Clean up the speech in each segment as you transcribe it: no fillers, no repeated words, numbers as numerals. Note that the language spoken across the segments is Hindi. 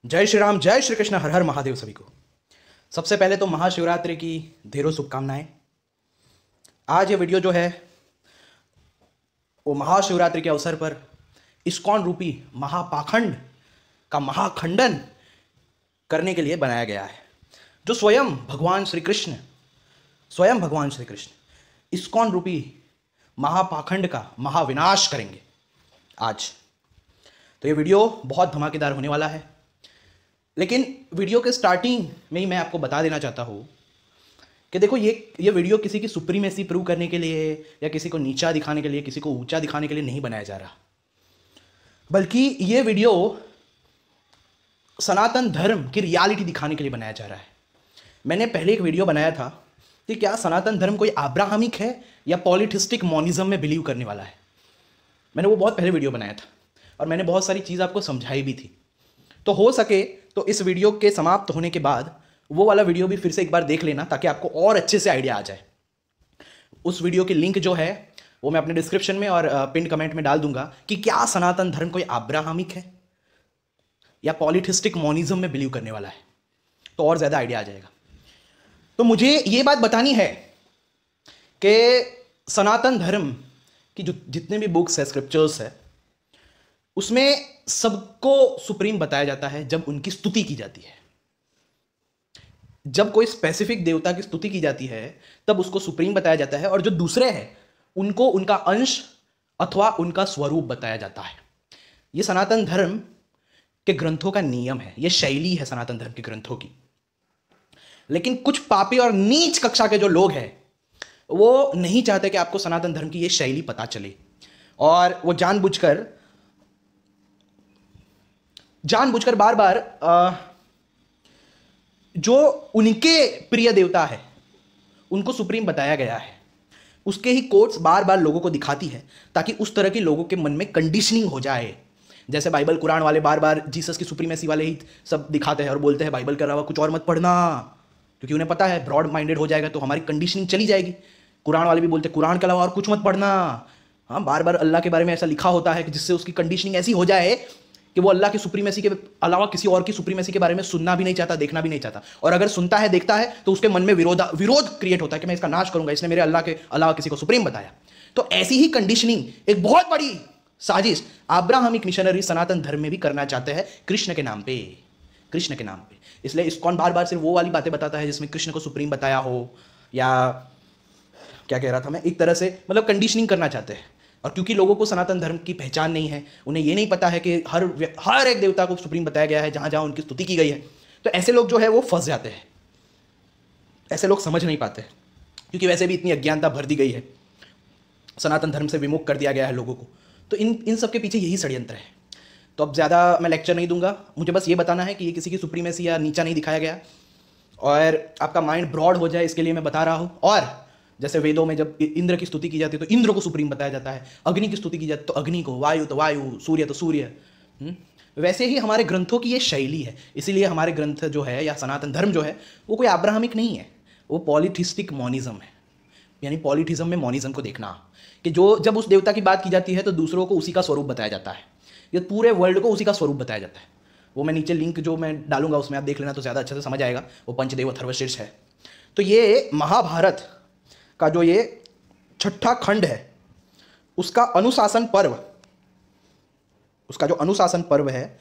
जय श्री राम, जय श्री कृष्ण, हर हर महादेव सभी को। सबसे पहले तो महाशिवरात्रि की ढेरों शुभकामनाएं। आज ये वीडियो जो है वो महाशिवरात्रि के अवसर पर इस्कॉन रूपी महापाखंड का महाखंडन करने के लिए बनाया गया है, जो स्वयं भगवान श्री कृष्ण इस्कॉन रूपी महापाखंड का महाविनाश करेंगे आज। तो ये वीडियो बहुत धमाकेदार होने वाला है, लेकिन वीडियो के स्टार्टिंग में ही मैं आपको बता देना चाहता हूँ कि देखो, ये वीडियो किसी की सुप्रीमेसी प्रूव करने के लिए या किसी को नीचा दिखाने के लिए, किसी को ऊंचा दिखाने के लिए नहीं बनाया जा रहा, बल्कि ये वीडियो सनातन धर्म की रियलिटी दिखाने के लिए बनाया जा रहा है। मैंने पहले एक वीडियो बनाया था कि क्या सनातन धर्म कोई अब्राहमिक है या पॉलिथिस्टिक मॉनिज्म में बिलीव करने वाला है। मैंने वो बहुत पहले वीडियो बनाया था और मैंने बहुत सारी चीज़ आपको समझाई भी थी। तो हो सके तो इस वीडियो के समाप्त होने के बाद वो वाला वीडियो भी फिर से एक बार देख लेना, ताकि आपको और अच्छे से आइडिया आ जाए। उस वीडियो की लिंक जो है वो मैं अपने डिस्क्रिप्शन में और पिन कमेंट में डाल दूंगा कि क्या सनातन धर्म कोई अब्राहमिक है या पॉलिथिस्टिक मॉनिज्म में बिलीव करने वाला है, तो और ज़्यादा आइडिया आ जाएगा। तो मुझे ये बात बतानी है कि सनातन धर्म की जो जितने भी बुक्स है, स्क्रिप्चर्स है, उसमें सबको सुप्रीम बताया जाता है जब उनकी स्तुति की जाती है। जब कोई स्पेसिफिक देवता की स्तुति की जाती है तब उसको सुप्रीम बताया जाता है, और जो दूसरे हैं उनको उनका अंश अथवा उनका स्वरूप बताया जाता है। यह सनातन धर्म के ग्रंथों का नियम है, यह शैली है सनातन धर्म के ग्रंथों की। लेकिन कुछ पापी और नीच कक्षा के जो लोग हैं वो नहीं चाहते कि आपको सनातन धर्म की यह शैली पता चले, और वो जानबूझकर बार बार जो उनके प्रिय देवता है उनको सुप्रीम बताया गया है, उसके ही कोट्स बार बार लोगों को दिखाती है, ताकि उस तरह के लोगों के मन में कंडीशनिंग हो जाए। जैसे बाइबल कुरान वाले बार बार जीसस की सुप्रीमेसी वाले ही सब दिखाते हैं और बोलते हैं बाइबल के अलावा कुछ और मत पढ़ना, क्योंकि उन्हें पता है ब्रॉड माइंडेड हो जाएगा तो हमारी कंडीशनिंग चली जाएगी। कुरान वाले भी बोलते हैं कुरान के अलावा और कुछ मत पढ़ना। हाँ, बार बार अल्लाह के बारे में ऐसा लिखा होता है कि जिससे उसकी कंडीशनिंग ऐसी हो जाए कि वो अल्लाह की सुप्रीमेसी के अलावा किसी और की सुप्रीमेसी के बारे में सुनना भी नहीं चाहता, देखना भी नहीं चाहता, और अगर सुनता है, देखता है, तो उसके मन में विरोध क्रिएट होता है कि मैं इसका नाश करूंगा, इसने मेरे अल्लाह के अलावा किसी को सुप्रीम बताया। तो ऐसी ही कंडीशनिंग एक बहुत बड़ी साजिश अब्राहमिक मिशनरी सनातन धर्म में भी करना चाहते हैं, कृष्ण के नाम पे। इसलिए इस्कॉन बार बार सिर्फ वो वाली बातें बताता है जिसमें कृष्ण को सुप्रीम बताया हो, या क्या कह रहा था मैं, एक तरह से मतलब कंडीशनिंग करना चाहते हैं। और क्योंकि लोगों को सनातन धर्म की पहचान नहीं है, उन्हें ये नहीं पता है कि हर एक देवता को सुप्रीम बताया गया है जहाँ जहाँ उनकी स्तुति की गई है, तो ऐसे लोग जो है वो फंस जाते हैं। ऐसे लोग समझ नहीं पाते, क्योंकि वैसे भी इतनी अज्ञानता भर दी गई है, सनातन धर्म से विमुख कर दिया गया है लोगों को। तो इन सब के पीछे यही षड्यंत्र है। तो अब ज़्यादा मैं लेक्चर नहीं दूंगा, मुझे बस ये बताना है कि ये किसी की सुप्रीमेसी या नीचा नहीं दिखाया गया, और आपका माइंड ब्रॉड हो जाए इसके लिए मैं बता रहा हूँ। और जैसे वेदों में जब इंद्र की स्तुति की जाती है तो इंद्र को सुप्रीम बताया जाता है, अग्नि की स्तुति की जाती है तो अग्नि को, वायु तो वायु, सूर्य तो सूर्य। वैसे ही हमारे ग्रंथों की ये शैली है। इसीलिए हमारे ग्रंथ जो है या सनातन धर्म जो है वो कोई अब्राहमिक नहीं है, वो पॉलिथिस्टिक मॉनिज्म है। यानी पॉलिथिज्म में मॉनिज्म को देखना कि जब उस देवता की बात की जाती है तो दूसरों को उसी का स्वरूप बताया जाता है, ये पूरे वर्ल्ड को उसी का स्वरूप बताया जाता है। वो मैं नीचे लिंक जो मैं डालूंगा उसमें आप देख लेना, तो ज़्यादा अच्छे से समझ आएगा। वो पंचदेव अथर्वशीर्ष है। तो ये महाभारत का जो ये 6ठा खंड है उसका अनुशासन पर्व है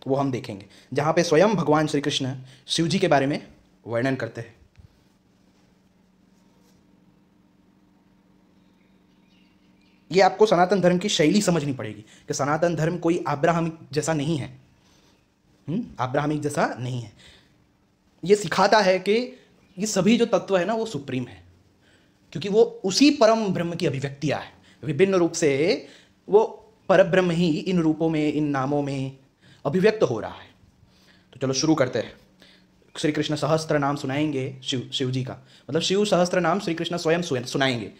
वो हम देखेंगे, जहां पे स्वयं भगवान श्री कृष्ण शिव जी के बारे में वर्णन करते हैं। ये आपको सनातन धर्म की शैली समझनी पड़ेगी कि सनातन धर्म कोई अब्राहमिक जैसा नहीं है। अब्राहमिक जैसा नहीं है। ये सिखाता है कि ये सभी जो तत्व है ना वो सुप्रीम है, क्योंकि वो उसी परम ब्रह्म की अभिव्यक्तियां है। विभिन्न रूप से वो परब्रह्म ही इन रूपों में, इन नामों में अभिव्यक्त हो रहा है। तो चलो शुरू करते हैं। श्री कृष्ण सहस्त्र नाम सुनाएंगे शिव जी का, मतलब शिव सहस्त्र नाम श्री कृष्ण स्वयं सुनाएंगे।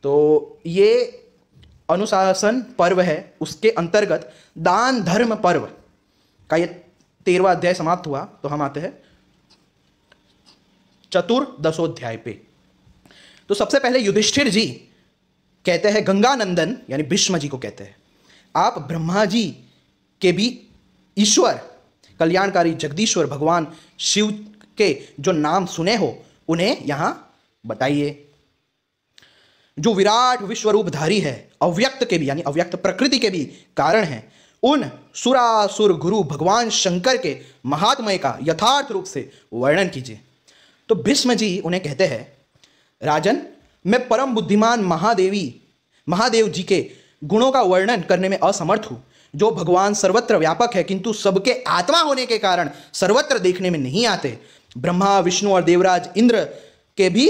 तो ये अनुशासन पर्व है, उसके अंतर्गत दान धर्म पर्व का ये 13वां अध्याय समाप्त हुआ। तो हम आते हैं चतुर्दशोध्याय पे। तो सबसे पहले युधिष्ठिर जी कहते हैं, गंगानंदन यानी भीष्म जी को कहते हैं, आप ब्रह्मा जी के भी ईश्वर कल्याणकारी जगदीश्वर भगवान शिव के जो नाम सुने हो उन्हें यहां बताइए। जो विराट विश्वरूपधारी है, अव्यक्त के भी यानी अव्यक्त प्रकृति के भी कारण है, उन सुरासुर गुरु भगवान शंकर के महात्म्य का यथार्थ रूप से वर्णन कीजिए। तो भीष्म जी उन्हें कहते हैं, राजन, मैं परम बुद्धिमान महादेव जी के गुणों का वर्णन करने में असमर्थ हूं, जो भगवान सर्वत्र व्यापक है किंतु सबके आत्मा होने के कारण सर्वत्र देखने में नहीं आते। ब्रह्मा, विष्णु और देवराज इंद्र के भी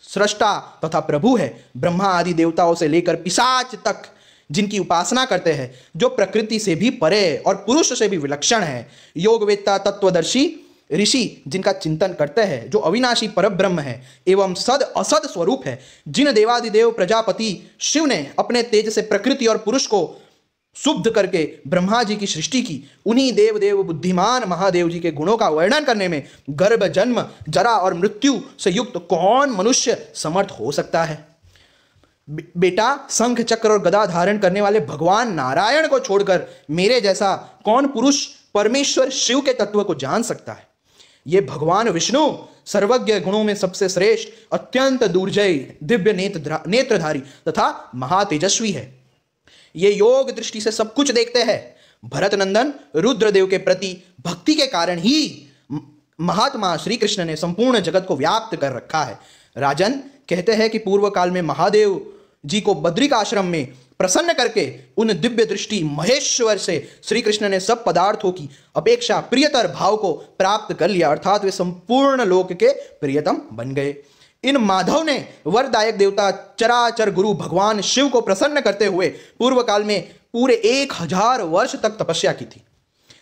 सृष्टा तथा प्रभु है। ब्रह्मा आदि देवताओं से लेकर पिशाच तक जिनकी उपासना करते हैं, जो प्रकृति से भी परे और पुरुष से भी विलक्षण है। योगवेत्ता, तत्वदर्शी ऋषि जिनका चिंतन करते हैं, जो अविनाशी परब्रह्म है एवं सद असद स्वरूप है। जिन देवादिदेव प्रजापति शिव ने अपने तेज से प्रकृति और पुरुष को शुद्ध करके ब्रह्मा जी की सृष्टि की, उन्हीं देव बुद्धिमान महादेव जी के गुणों का वर्णन करने में गर्भ, जन्म, जरा और मृत्यु से युक्त कौन मनुष्य समर्थ हो सकता है। बेटा, शंख चक्र और गदा धारण करने वाले भगवान नारायण को छोड़कर मेरे जैसा कौन पुरुष परमेश्वर शिव के तत्व को जान सकता है। ये भगवान विष्णु सर्वज्ञ, गुणों में सबसे श्रेष्ठ, अत्यंत दुर्जय, दिव्य नेत्रधारी तथा महातेजस्वी है। ये योग दृष्टि से सब कुछ देखते हैं। भरत नंदन रुद्रदेव के प्रति भक्ति के कारण ही महात्मा श्री कृष्ण ने संपूर्ण जगत को व्याप्त कर रखा है। राजन, कहते हैं कि पूर्व काल में महादेव जी को बद्रिक आश्रम में प्रसन्न करके उन दिव्य दृष्टि महेश्वर से श्री कृष्ण ने सब पदार्थों की अपेक्षा प्रियतर भाव को प्राप्त कर लिया, अर्थात वे संपूर्ण लोक के प्रियतम बन गए। इन माधव ने वरदायक देवता चराचर गुरु भगवान शिव को प्रसन्न करते हुए पूर्व काल में पूरे 1000 वर्ष तक तपस्या की थी।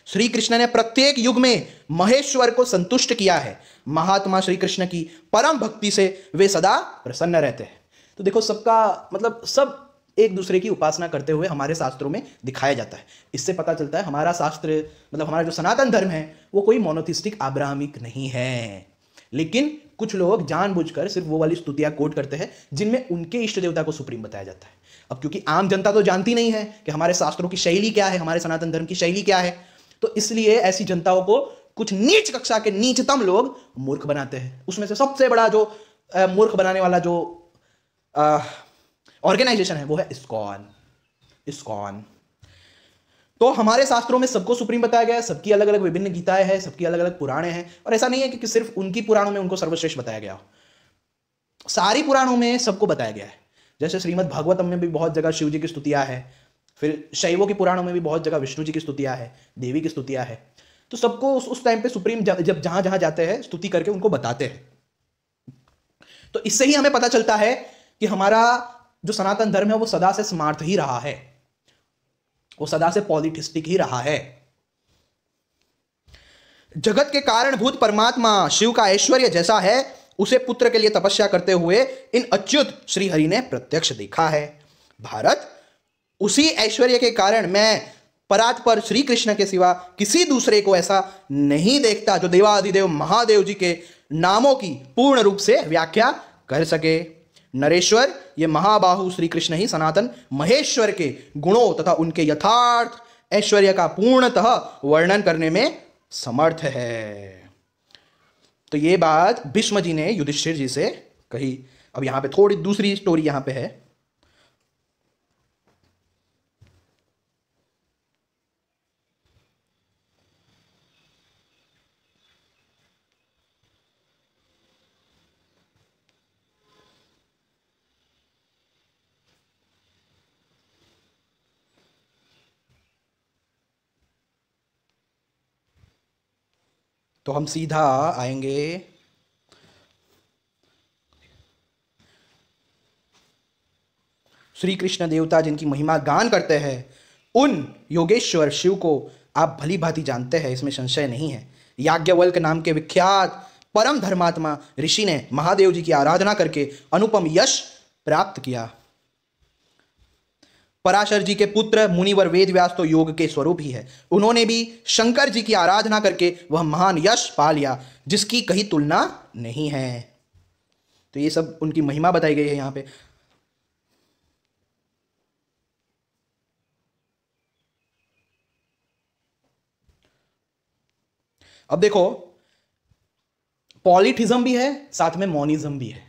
श्री कृष्ण ने प्रत्येक युग में महेश्वर को संतुष्ट किया है। महात्मा श्री कृष्ण की परम भक्ति से वे सदा प्रसन्न रहते हैं। तो देखो, सबका मतलब सब एक दूसरे की उपासना करते हुए हमारे शास्त्रों में दिखाया जाता है। इससे पता चलता है हमारा शास्त्र, मतलब हमारा जो सनातन धर्म है, वो कोई मोनोथिस्टिक अब्राहमिक नहीं है। लेकिन कुछ लोग जानबूझकर सिर्फ वो वाली स्तुतियां कोट करते हैं जिनमें उनके इष्ट देवता को सुप्रीम बताया जाता है। अब क्योंकि आम जनता तो जानती नहीं है कि हमारे शास्त्रों की शैली क्या है, हमारे सनातन धर्म की शैली क्या है, तो इसलिए ऐसी जनताओं को कुछ नीच कक्षा के नीचतम लोग मूर्ख बनाते हैं। उसमें से सबसे बड़ा जो मूर्ख बनाने वाला जो ऑर्गेनाइजेशन है वो है इस्कॉन। तो हमारे शास्त्रों में सबको सुप्रीम बताया गया है, सबकी अलग अलग विभिन्न गीताएं हैं, सबकी अलग अलग पुराणे हैं, और ऐसा नहीं है कि सिर्फ उनकी पुराणों में उनको सर्वश्रेष्ठ बताया गया हो। सारी पुराणों में सबको बताया गया है। जैसे श्रीमद् भागवतम में भी बहुत जगह शिव जी की स्तुतियां है, फिर शैवों की पुराणों में भी बहुत जगह विष्णु जी की स्तुतियां है, देवी की स्तुतियां है। तो सबको उस टाइम पे सुप्रीम जब जहां जहां जाते हैं स्तुति करके उनको बताते हैं। तो इससे ही हमें पता चलता है कि हमारा जो सनातन धर्म है वो सदा से स्मार्ट ही रहा है, वो सदा से पॉलिटिस्टिक ही रहा है। जगत के कारणभूत परमात्मा शिव का ऐश्वर्य जैसा है उसे पुत्र के लिए तपस्या करते हुए इन अच्युत श्री हरि ने प्रत्यक्ष देखा है। भारत, उसी ऐश्वर्य के कारण मैं परात्पर श्री कृष्ण के सिवा किसी दूसरे को ऐसा नहीं देखता जो देवाधिदेव महादेव जी के नामों की पूर्ण रूप से व्याख्या कर सके। नरेश्वर, ये महाबाहु श्री कृष्ण ही सनातन महेश्वर के गुणों तथा उनके यथार्थ ऐश्वर्य का पूर्णतः वर्णन करने में समर्थ है। तो ये बात भीष्म जी ने युधिष्ठिर जी से कही। अब यहां पे थोड़ी दूसरी स्टोरी यहां पे है। तो हम सीधा आएंगे श्री कृष्ण देवता जिनकी महिमा गान करते हैं, उन योगेश्वर शिव को आप भली भांति जानते हैं, इसमें संशय नहीं है। याज्ञवल्क नाम के विख्यात परम धर्मात्मा ऋषि ने महादेव जी की आराधना करके अनुपम यश प्राप्त किया। पराशर जी के पुत्र मुनिवर वेदव्यास तो योग के स्वरूप ही है। उन्होंने भी शंकर जी की आराधना करके वह महान यश पा लिया जिसकी कहीं तुलना नहीं है। तो ये सब उनकी महिमा बताई गई है यहां पे। अब देखो, पॉलीथिज्म भी है, साथ में मोनिज्म भी है,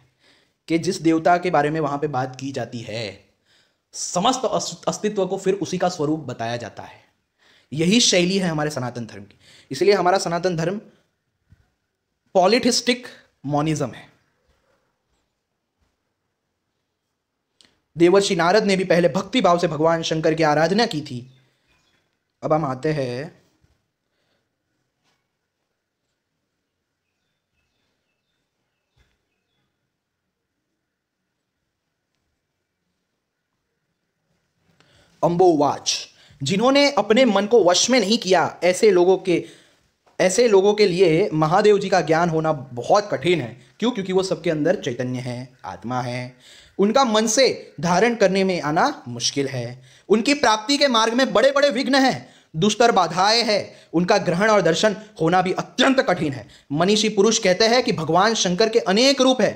कि जिस देवता के बारे में वहां पे बात की जाती है, समस्त अस्तित्व को फिर उसी का स्वरूप बताया जाता है। यही शैली है हमारे सनातन धर्म की। इसलिए हमारा सनातन धर्म पॉलिथिस्टिक मोनिज्म है। देवर्षि नारद ने भी पहले भक्ति भाव से भगवान शंकर की आराधना की थी। अब हम आते हैं अम्बोवाच, जिन्होंने अपने मन को वश में नहीं किया, ऐसे लोगों के लिए महादेव जी का ज्ञान होना बहुत कठिन है। क्यों? क्योंकि वो सबके अंदर चैतन्य है, आत्मा है। उनका मन से धारण करने में आना मुश्किल है। उनकी प्राप्ति के मार्ग में बड़े बड़े विघ्न हैं, दुस्तर बाधाएं हैं। उनका ग्रहण और दर्शन होना भी अत्यंत कठिन है। मनीषी पुरुष कहते हैं कि भगवान शंकर के अनेक रूप है,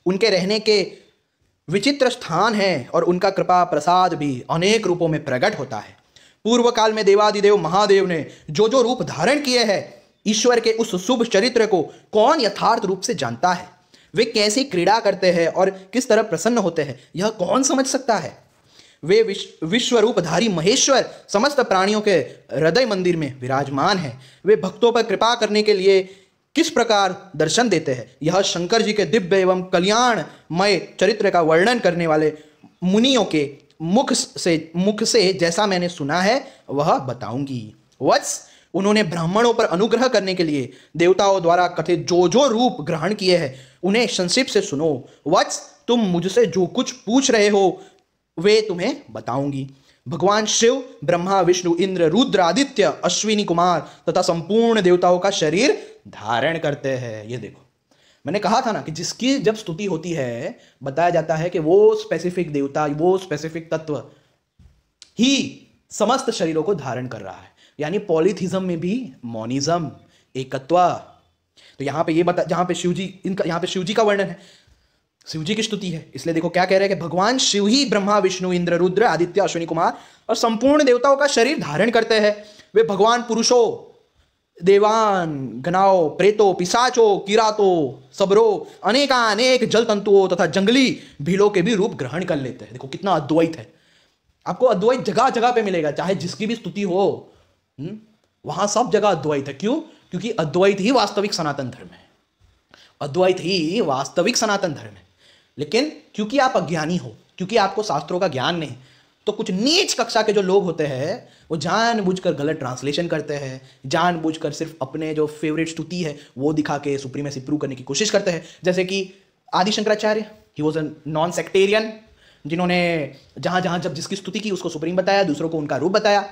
उनके रहने के विचित्र स्थान है और उनका कृपा प्रसाद भी अनेक रूपों में प्रकट होता है। पूर्व काल में देवादिदेव महादेव ने जो जो रूप धारण किए हैं, ईश्वर के उस शुभ चरित्र को कौन यथार्थ रूप से जानता है? वे कैसी क्रीड़ा करते हैं और किस तरह प्रसन्न होते हैं, यह कौन समझ सकता है? वे विश्वरूपधारी महेश्वर समस्त प्राणियों के हृदय मंदिर में विराजमान हैं। वे भक्तों पर कृपा करने के लिए किस प्रकार दर्शन देते हैं, यह शंकर जी के दिव्य एवं कल्याणमय चरित्र का वर्णन करने वाले मुनियों के मुख से जैसा मैंने सुना है वह बताऊंगी। वत्स, उन्होंने ब्राह्मणों पर अनुग्रह करने के लिए देवताओं द्वारा कथित जो जो रूप ग्रहण किए हैं उन्हें संक्षिप्त से सुनो। वत्स, तुम मुझसे जो कुछ पूछ रहे हो वे तुम्हें बताऊंगी। भगवान शिव ब्रह्मा विष्णु इंद्र रुद्र आदित्य अश्विनी कुमार तथा संपूर्ण देवताओं का शरीर धारण करते हैं। ये देखो, मैंने कहा था ना कि जिसकी जब स्तुति होती है बताया जाता है कि वो स्पेसिफिक देवता, वो स्पेसिफिक तत्व ही समस्त शरीरों को धारण कर रहा है। यानी पॉलीथिज्म में भी मोनिज्म, एकत्व। तो यहाँ पे जहाँ पे शिव जी का वर्णन है, शिव जी की स्तुति है। इसलिए देखो क्या कह रहे हैं कि भगवान शिव ही ब्रह्मा विष्णु इंद्र रुद्र आदित्य अश्विनी कुमार और संपूर्ण देवताओं का शरीर धारण करते हैं। वे भगवान पुरुषों, देवान गणाओं, प्रेतों, पिशाचों, किरातों, सबरों, अनेक जल तंतुओं तथा जंगली भीलों के भी रूप ग्रहण कर लेते हैं। देखो कितना अद्वैत है। आपको अद्वैत जगह जगह पे मिलेगा, चाहे जिसकी भी स्तुति हो वहां सब जगह अद्वैत है। क्यों? क्योंकि अद्वैत ही वास्तविक सनातन धर्म है। अद्वैत ही वास्तविक सनातन धर्म है। लेकिन क्योंकि आप अज्ञानी हो, क्योंकि आपको शास्त्रों का ज्ञान नहीं, तो कुछ नीच कक्षा के जो लोग होते हैं वो जानबूझकर गलत ट्रांसलेशन करते हैं, जानबूझकर सिर्फ अपने जो फेवरेट स्तुति है वो दिखा के सुप्रीमेसी प्रूव करने की कोशिश करते हैं। जैसे कि आदि Shankaracharya, he was a non sectarian, जिन्होंने जहाँ जहाँ जब जिसकी स्तुति की उसको सुप्रीम बताया, दूसरों को उनका रूप बताया।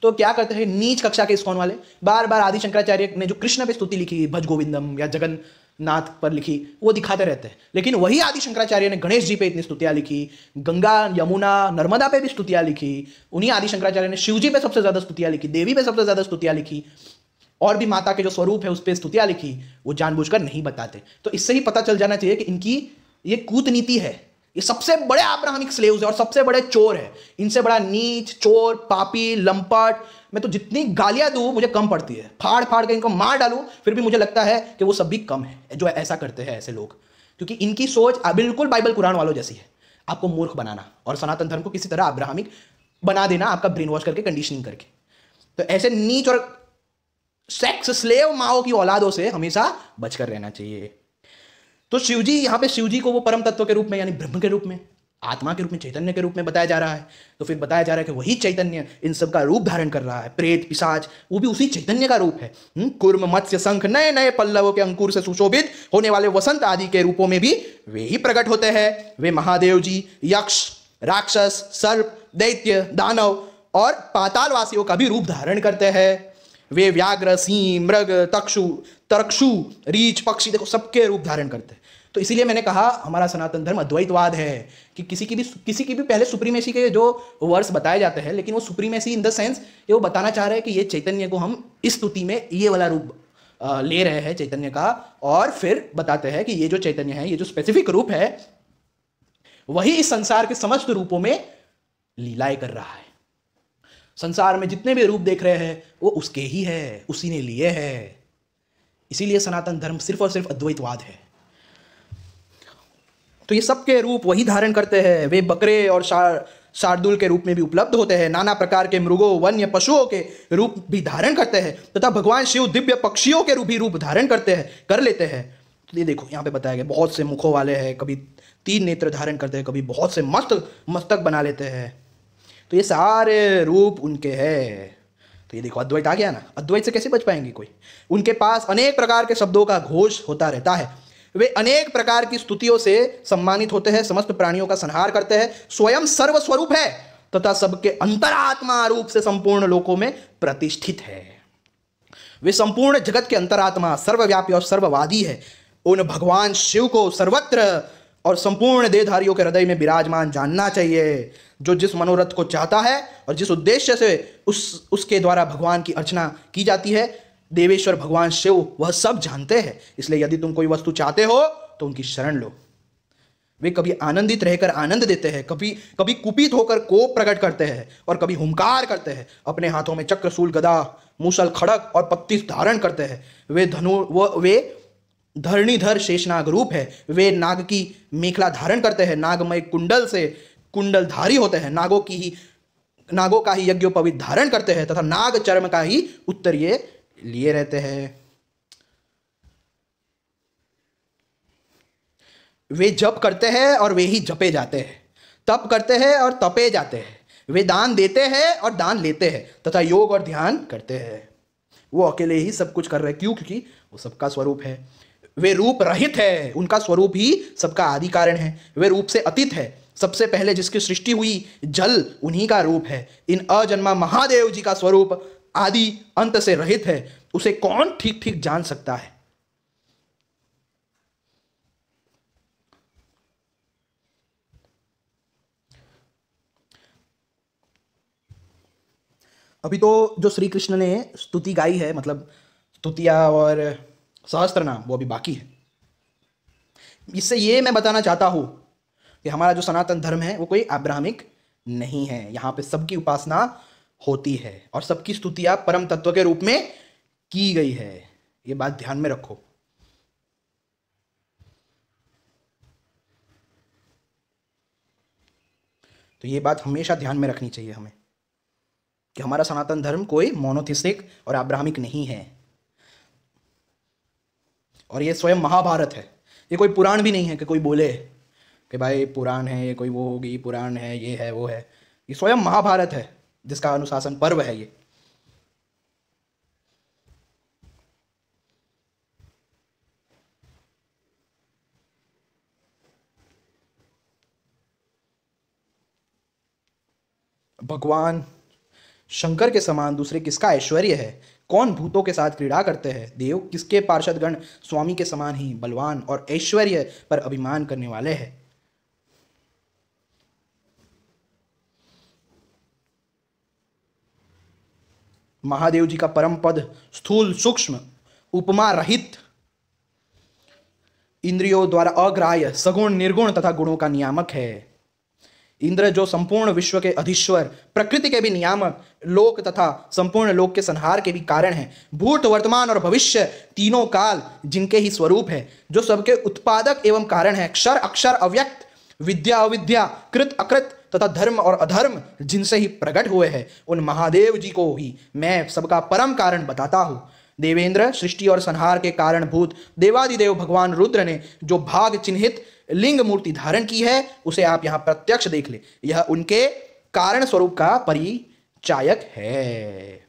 तो क्या करते हैं नीच कक्षा के इस्कॉन वाले, बार बार आदि शंकराचार्य ने जो कृष्ण पे स्तुति लिखी, भज गोविंदम या जगन्नाथ पर लिखी, वो दिखाते रहते हैं। लेकिन वही आदि शंकराचार्य ने गणेश जी पे इतनी स्तुतियां लिखी, गंगा यमुना नर्मदा पे भी स्तुतियां लिखी। उन्हीं आदि शंकराचार्य ने शिव जी पे सबसे ज्यादा स्तुतियां लिखी, देवी पे सबसे ज्यादा स्तुतियां लिखी, और भी माता के जो स्वरूप है उस पर स्तुतियां लिखी। वो जानबूझकर नहीं बताते। तो इससे ही पता चल जाना चाहिए कि इनकी ये कूटनीति है। ये सबसे बड़े अब्राहमिक स्लेव्स है और सबसे बड़े चोर है। इनसे बड़ा नीच, चोर, पापी, लंपट, मैं तो जितनी गालियां दूं मुझे कम पड़ती है। फाड़ फाड़ के इनको मार डालूं फिर भी मुझे लगता है कि वो सब भी कम है जो ऐसा करते हैं ऐसे लोग। क्योंकि इनकी सोच बिल्कुल बाइबल कुरान वालों जैसी है, आपको मूर्ख बनाना और सनातन धर्म को किसी तरह अब्राहमिक बना देना, आपका ब्रेन वॉश करके, कंडीशनिंग करके। तो ऐसे नीच और सेक्स स्लेव माओ की औलादों से हमेशा बचकर रहना चाहिए। तो शिवजी, यहाँ पे शिवजी को वो परम तत्व के रूप में, यानी ब्रह्म के रूप में, आत्मा के रूप में, चैतन्य के रूप में बताया जा रहा है। तो फिर बताया जा रहा है कि वही चैतन्य इन सब का रूप धारण कर रहा है। प्रेत, पिशाच, वो भी उसी चैतन्य का रूप है। कुर्म, मत्स्य, शंख, नए नए पल्लवों के अंकुर से सुशोभित होने वाले वसंत आदि के रूपों में भी वे ही प्रकट होते हैं। वे महादेव जी, यक्ष, राक्षस, सर्प, दैत्य, दानव और पातालवासियों का भी रूप धारण करते हैं। वे व्याघ्र, सिंह, मृग, तरक्षु, रीछ, पक्षी, देखो सबके रूप धारण करते हैं। तो इसीलिए मैंने कहा हमारा सनातन धर्म अद्वैतवाद है कि किसी की भी पहले सुप्रीमेसी के जो वर्ड्स बताए जाते हैं, लेकिन वो सुप्रीमेसी इन द सेंस ये वो बताना चाह रहे हैं कि ये चैतन्य को हम इस स्तुति में ये वाला रूप ले रहे हैं चैतन्य का, और फिर बताते हैं कि ये जो चैतन्य है, ये जो स्पेसिफिक रूप है, वही इस संसार के समस्त रूपों में लीलाएं कर रहा है। संसार में जितने भी रूप देख रहे हैं वो उसके ही है, उसी ने लिए है। इसीलिए सनातन धर्म सिर्फ और सिर्फ अद्वैतवाद है। तो ये सबके रूप वही धारण करते हैं। वे बकरे और शार्दूल के रूप में भी उपलब्ध होते हैं, नाना प्रकार के मृगों वन्य पशुओं के रूप भी धारण करते हैं, तथा भगवान शिव दिव्य पक्षियों के रूप धारण करते हैं, कर लेते हैं। तो ये देखो यहाँ पे बताया गया, बहुत से मुखों वाले हैं, कभी 3 नेत्र धारण करते हैं, कभी बहुत से मस्तक बना लेते हैं। तो ये सारे रूप उनके हैं। तो ये देखो अद्वैत आ गया ना। अद्वैत से कैसे बच पाएंगे कोई? उनके पास अनेक प्रकार के शब्दों का घोष होता रहता है। वे अनेक प्रकार की स्तुतियों से सम्मानित होते हैं, समस्त प्राणियों का संहार करते हैं, स्वयं सर्वस्वरूप है तथा सबके अंतरात्मा रूप से संपूर्ण लोकों में प्रतिष्ठित है। वे संपूर्ण जगत के अंतरात्मा, सर्वव्यापी और सर्ववादी है। उन भगवान शिव को सर्वत्र और संपूर्ण देहधारियों के हृदय में विराजमान जानना चाहिए। जो जिस मनोरथ को चाहता है और जिस उद्देश्य से उसके द्वारा भगवान की अर्चना की जाती है, देवेश्वर भगवान शिव वह सब जानते हैं। इसलिए यदि तुम कोई वस्तु चाहते हो तो उनकी शरण लो। वे कभी आनंदित रहकर आनंद देते हैं, कभी कुपित होकर कोप प्रकट करते हैं और कभी हुंकार करते हैं। अपने हाथों में चक्र, शूल, गदा, मूसल, खड़ग और पत्ती धारण करते हैं। वे धरणीधर शेषनाग रूप है। वे नाग की मेखला धारण करते हैं, नागमय कुंडल से कुंडलधारी होते हैं। नागों का ही यज्ञोपवीत धारण करते हैं तथा नाग चर्म का ही उत्तरीय लिए रहते हैं। वे जप करते हैं और वे ही जपे जाते हैं, तप करते हैं और तपे जाते हैं। वे दान देते हैं और दान लेते हैं तथा योग और ध्यान करते हैं। वो अकेले ही सब कुछ कर रहे हैं। क्यों? क्योंकि वो सबका स्वरूप है। वे रूप रहित है, उनका स्वरूप ही सबका आदि कारण है। वे रूप से अतीत है। सबसे पहले जिसकी सृष्टि हुई जल उन्हीं का रूप है। इन अजन्मा महादेव जी का स्वरूप आदि अंत से रहित है। उसे कौन ठीक ठीक जान सकता है? अभी तो जो श्री कृष्ण ने स्तुति गाई है, मतलब स्तुतियां और सहस्त्र नाम, वो अभी बाकी है। इससे ये मैं बताना चाहता हूं कि हमारा जो सनातन धर्म है वो कोई अब्राहमिक नहीं है। यहाँ पे सबकी उपासना होती है और सबकी स्तुतियां परम तत्व के रूप में की गई है। ये बात ध्यान में रखो। तो ये बात हमेशा ध्यान में रखनी चाहिए हमें कि हमारा सनातन धर्म कोई मोनोथिस्टिक और अब्राहमिक नहीं है। और ये स्वयं महाभारत है। ये कोई पुराण भी नहीं है कि कोई बोले कि भाई पुराण है, ये कोई वो होगी, पुराण है, ये है, वो है। ये स्वयं महाभारत है जिसका अनुशासन पर्व है ये। भगवान शंकर के समान दूसरे किसका ऐश्वर्य है? कौन भूतों के साथ क्रीड़ा करते हैं? देव किसके पार्षदगण स्वामी के समान ही बलवान और ऐश्वर्य पर अभिमान करने वाले हैं? महादेव जी का परम पद स्थूल सूक्ष्म उपमा रहित, इंद्रियों द्वारा अग्राह्य, सगुण निर्गुण तथा गुणों का नियामक है। इंद्र जो संपूर्ण विश्व के अधीश्वर, प्रकृति के भी नियामक, लोक तथा संपूर्ण लोक के संहार के भी कारण है। भूत, वर्तमान और भविष्य तीनों काल जिनके ही स्वरूप है, जो सबके उत्पादक एवं कारण है। क्षर अक्षर अव्यक्त, विद्या अविद्या, कृत अकृत तथा धर्म और अधर्म जिनसे ही प्रकट हुए हैं, उन महादेव जी को ही मैं सबका परम कारण बताता हूँ। देवेंद्र सृष्टि और संहार के कारणभूत देवादिदेव भगवान रुद्र ने जो भाग चिन्हित लिंग मूर्ति धारण की है, उसे आप यहां प्रत्यक्ष देख ले। यह उनके कारण स्वरूप का परिचायक है।